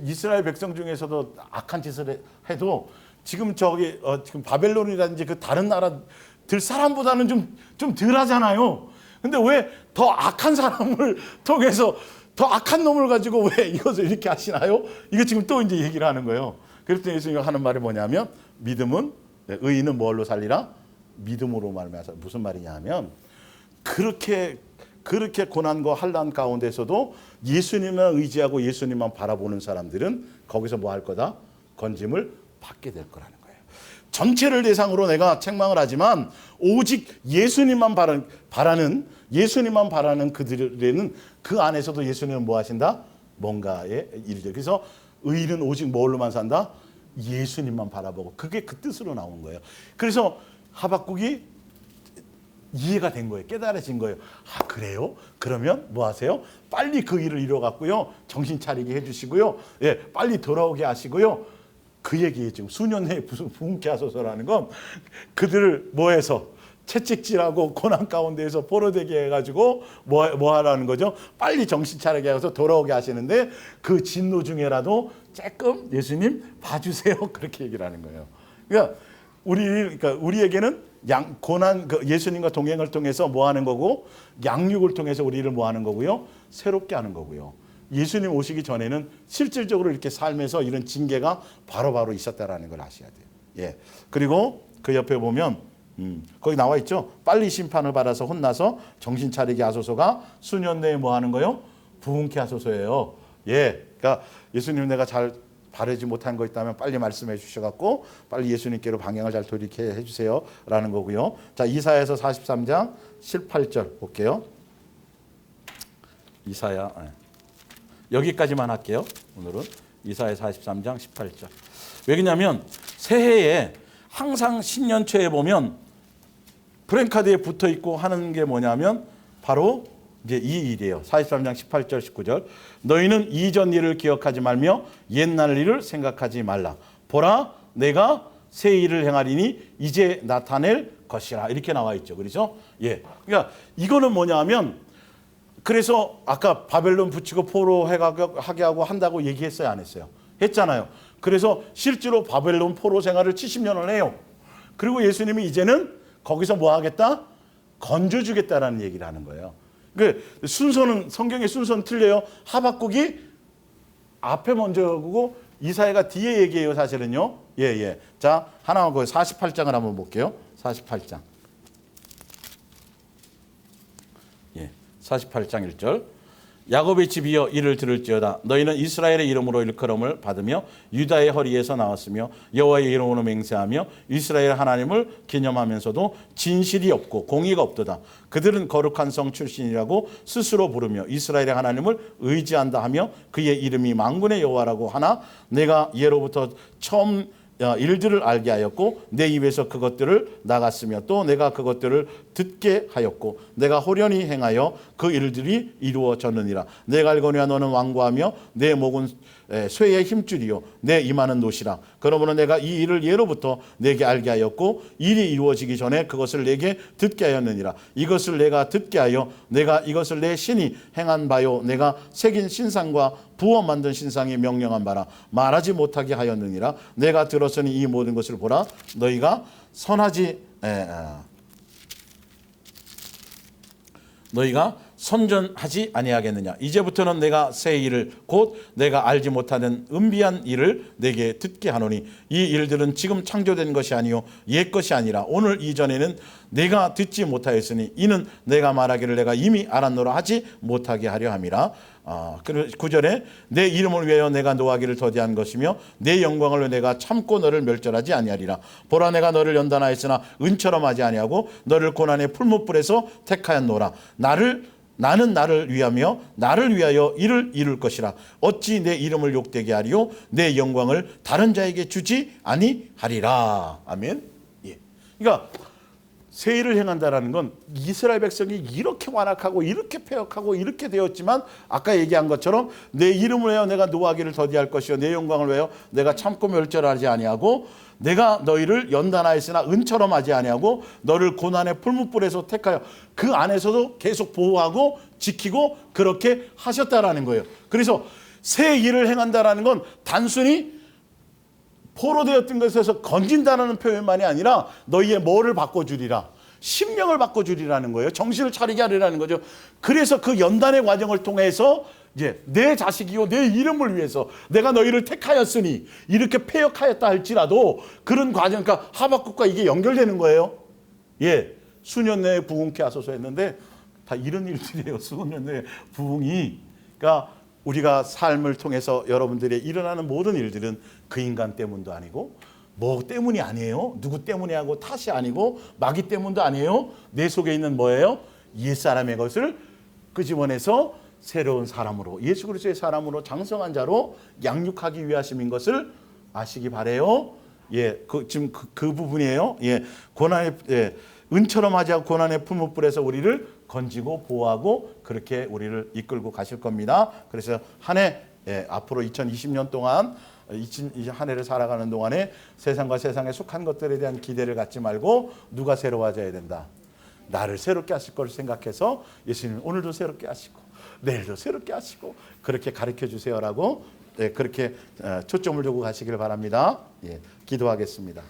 Speaker 1: 이스라엘 백성 중에서도 악한 짓을 해도 지금 지금 바벨론이라든지 그 다른 나라들 사람보다는 좀 덜 하잖아요. 근데 왜 더 악한 사람을 통해서 더 악한 놈을 가지고 왜 이것을 이렇게 하시나요? 이거 지금 또 이제 얘기를 하는 거예요. 그래서 예수님이 하는 말이 뭐냐면 의인은 뭘로 살리라? 믿음으로 말미암아서. 무슨 말이냐 하면 그렇게 고난과 환난 가운데서도 예수님만 의지하고 예수님만 바라보는 사람들은 거기서 뭐 할 거다? 건짐을 받게 될 거라는 거예요. 전체를 대상으로 내가 책망을 하지만 오직 예수님만 바라는 그들에는 그 안에서도 예수님은 뭐 하신다? 뭔가의 일들. 그래서 의인은 오직 뭘로만 산다? 예수님만 바라보고. 그게 그 뜻으로 나온 거예요. 그래서 하박국이 이해가 된 거예요. 깨달아진 거예요. 그래요? 그러면 뭐 하세요? 빨리 그 일을 이뤄갖고요. 정신 차리게 해주시고요. 빨리 돌아오게 하시고요. 그 얘기에 지금 수년 내에 부흥케 하소서라는 건 그들을 뭐해서 채찍질하고 고난 가운데에서 포로되게 해가지고 뭐 하라는 거죠? 빨리 정신 차리게 해서 돌아오게 하시는데 그 진노 중에라도 조금 예수님 봐주세요. 그렇게 얘기를 하는 거예요. 그러니까 우리에게는 예수님과 동행을 통해서 뭐 하는 거고, 양육을 통해서 우리를 뭐 하는 거고요? 새롭게 하는 거고요. 예수님 오시기 전에는 실질적으로 이렇게 삶에서 이런 징계가 바로바로 있었다라는 걸 아셔야 돼요. 그리고 그 옆에 보면 거기 나와 있죠. 빨리 심판을 받아서 혼나서 정신 차리게 하소서가 수년 내에 뭐 하는 거요? 부흥케 하소서예요. 그러니까 예수님 내가 잘 바르지 못한 거 있다면 빨리 말씀해 주셔갖고 빨리 예수님께로 방향을 잘 돌이게 해주세요 라는 거고요. 자, 이사야서 43장 18절 볼게요. 이사야 여기까지만 할게요. 오늘은 이사야 43장 18절. 왜냐면 새해에 항상 신년초에 보면 프랭카드에 붙어 있고 하는 게 뭐냐면 바로 이제 이 일이에요. 43장 18절 19절. 너희는 이전 일을 기억하지 말며 옛날 일을 생각하지 말라. 보라 내가 새 일을 행하리니 이제 나타낼 것이라. 이렇게 나와 있죠. 그렇죠? 그러니까 이거는 뭐냐면 그래서 아까 바벨론 붙이고 포로 하게 하고 한다고 얘기했어요, 안 했어요? 했잖아요. 그래서 실제로 바벨론 포로 생활을 70년을 해요. 그리고 예수님이 이제는 거기서 뭐 하겠다? 건져주겠다라는 얘기를 하는 거예요. 그 순서는 성경의 순서는 틀려요. 하박국이 앞에 먼저 하고 이사야가 뒤에 얘기해요, 사실은요. 자, 하나만 그 48장을 한번 볼게요. 48장. 48장 1절. 야곱의 집이여 이를 들을지어다. 너희는 이스라엘의 이름으로 일컬음을 받으며 유다의 허리에서 나왔으며 여호와의 이름으로 맹세하며 이스라엘 하나님을 기념하면서도 진실이 없고 공의가 없도다. 그들은 거룩한 성 출신이라고 스스로 부르며 이스라엘의 하나님을 의지한다 하며 그의 이름이 만군의 여호와라고 하나 내가 예로부터 처음 일들을 알게 하였고 내 입에서 그것들을 나갔으며 또 내가 그것들을 듣게 하였고 내가 호련히 행하여 그 일들이 이루어졌느니라. 내가 알거니와 너는 완고하며 내 목은 쇠의 힘줄이요 내 이마는 노시라. 그러므로 내가 이 일을 예로부터 내게 알게 하였고 일이 이루어지기 전에 그것을 내게 듣게 하였느니라. 이것을 내가 듣게 하여 내가 이것을 내 신이 행한 바요 내가 새긴 신상과 부어 만든 신상이 명령한 바라 말하지 못하게 하였느니라. 내가 들었으니 이 모든 것을 보라. 너희가 선전하지 아니하겠느냐. 이제부터는 내가 새 일을 곧 내가 알지 못하는 은비한 일을 내게 듣게 하노니 이 일들은 지금 창조된 것이 아니요 옛 것이 아니라 오늘 이전에는 내가 듣지 못하였으니 이는 내가 말하기를 내가 이미 알았노라 하지 못하게 하려 함이라. 9절에 내 이름을 위하여 내가 노하기를 더디한 것이며 내 영광을 위해 내가 참고 너를 멸절하지 아니하리라. 보라 내가 너를 연단하였으나 은처럼 하지 아니하고 너를 고난의 풀무불에서 택하였노라. 나는 나를 위하며 나를 위하여 이를 이룰 것이라. 어찌 내 이름을 욕되게 하리요 내 영광을 다른 자에게 주지 아니하리라. 아멘. 그러니까 새 일을 행한다라는 건 이스라엘 백성이 이렇게 완악하고 이렇게 패역하고 이렇게 되었지만 아까 얘기한 것처럼 내 이름을 위하여 내가 노하기를 더디할 것이요 내 영광을 위하여 내가 참고 멸절하지 아니하고 내가 너희를 연단하였으나 은처럼 하지 아니하고 너를 고난의 풀무불에서 택하여 그 안에서도 계속 보호하고 지키고 그렇게 하셨다라는 거예요. 그래서 새 일을 행한다라는 건 단순히 포로되었던 것에서 건진다는 표현만이 아니라 너희의 뭐를 바꿔주리라. 심령을 바꿔주리라는 거예요. 정신을 차리게 하리라는 거죠. 그래서 그 연단의 과정을 통해서 이제 내 자식이요 내 이름을 위해서 내가 너희를 택하였으니 이렇게 패역하였다 할지라도 그런 과정, 그러니까 하박국과 이게 연결되는 거예요. 예, 수년 내에 부흥케 하소서 했는데 다 이런 일들이에요. 수년 내에 부흥이. 그러니까 우리가 삶을 통해서 여러분들의 일어나는 모든 일들은 그 인간 때문도 아니고 뭐 때문이 아니에요. 누구 때문에 하고 탓이 아니고 마귀 때문도 아니에요. 내 속에 있는 뭐예요? 옛사람의 것을 끄집어내서 새로운 사람으로 예수 그리스도의 사람으로 장성한 자로 양육하기 위하심인 것을 아시기 바래요. 예, 지금 그 부분이에요. 예, 고난의 은처럼 하지 않고 고난의 풀무불에서 우리를 건지고 보호하고 그렇게 우리를 이끌고 가실 겁니다. 그래서 한 해 앞으로 2020년 동안 이 한 해를 살아가는 동안에 세상과 세상에 속한 것들에 대한 기대를 갖지 말고 누가 새로워져야 된다. 나를 새롭게 하실 걸 생각해서 예수님은 오늘도 새롭게 하시고 내일도 새롭게 하시고 그렇게 가르쳐 주세요라고 그렇게 초점을 두고 가시길 바랍니다. 예, 기도하겠습니다.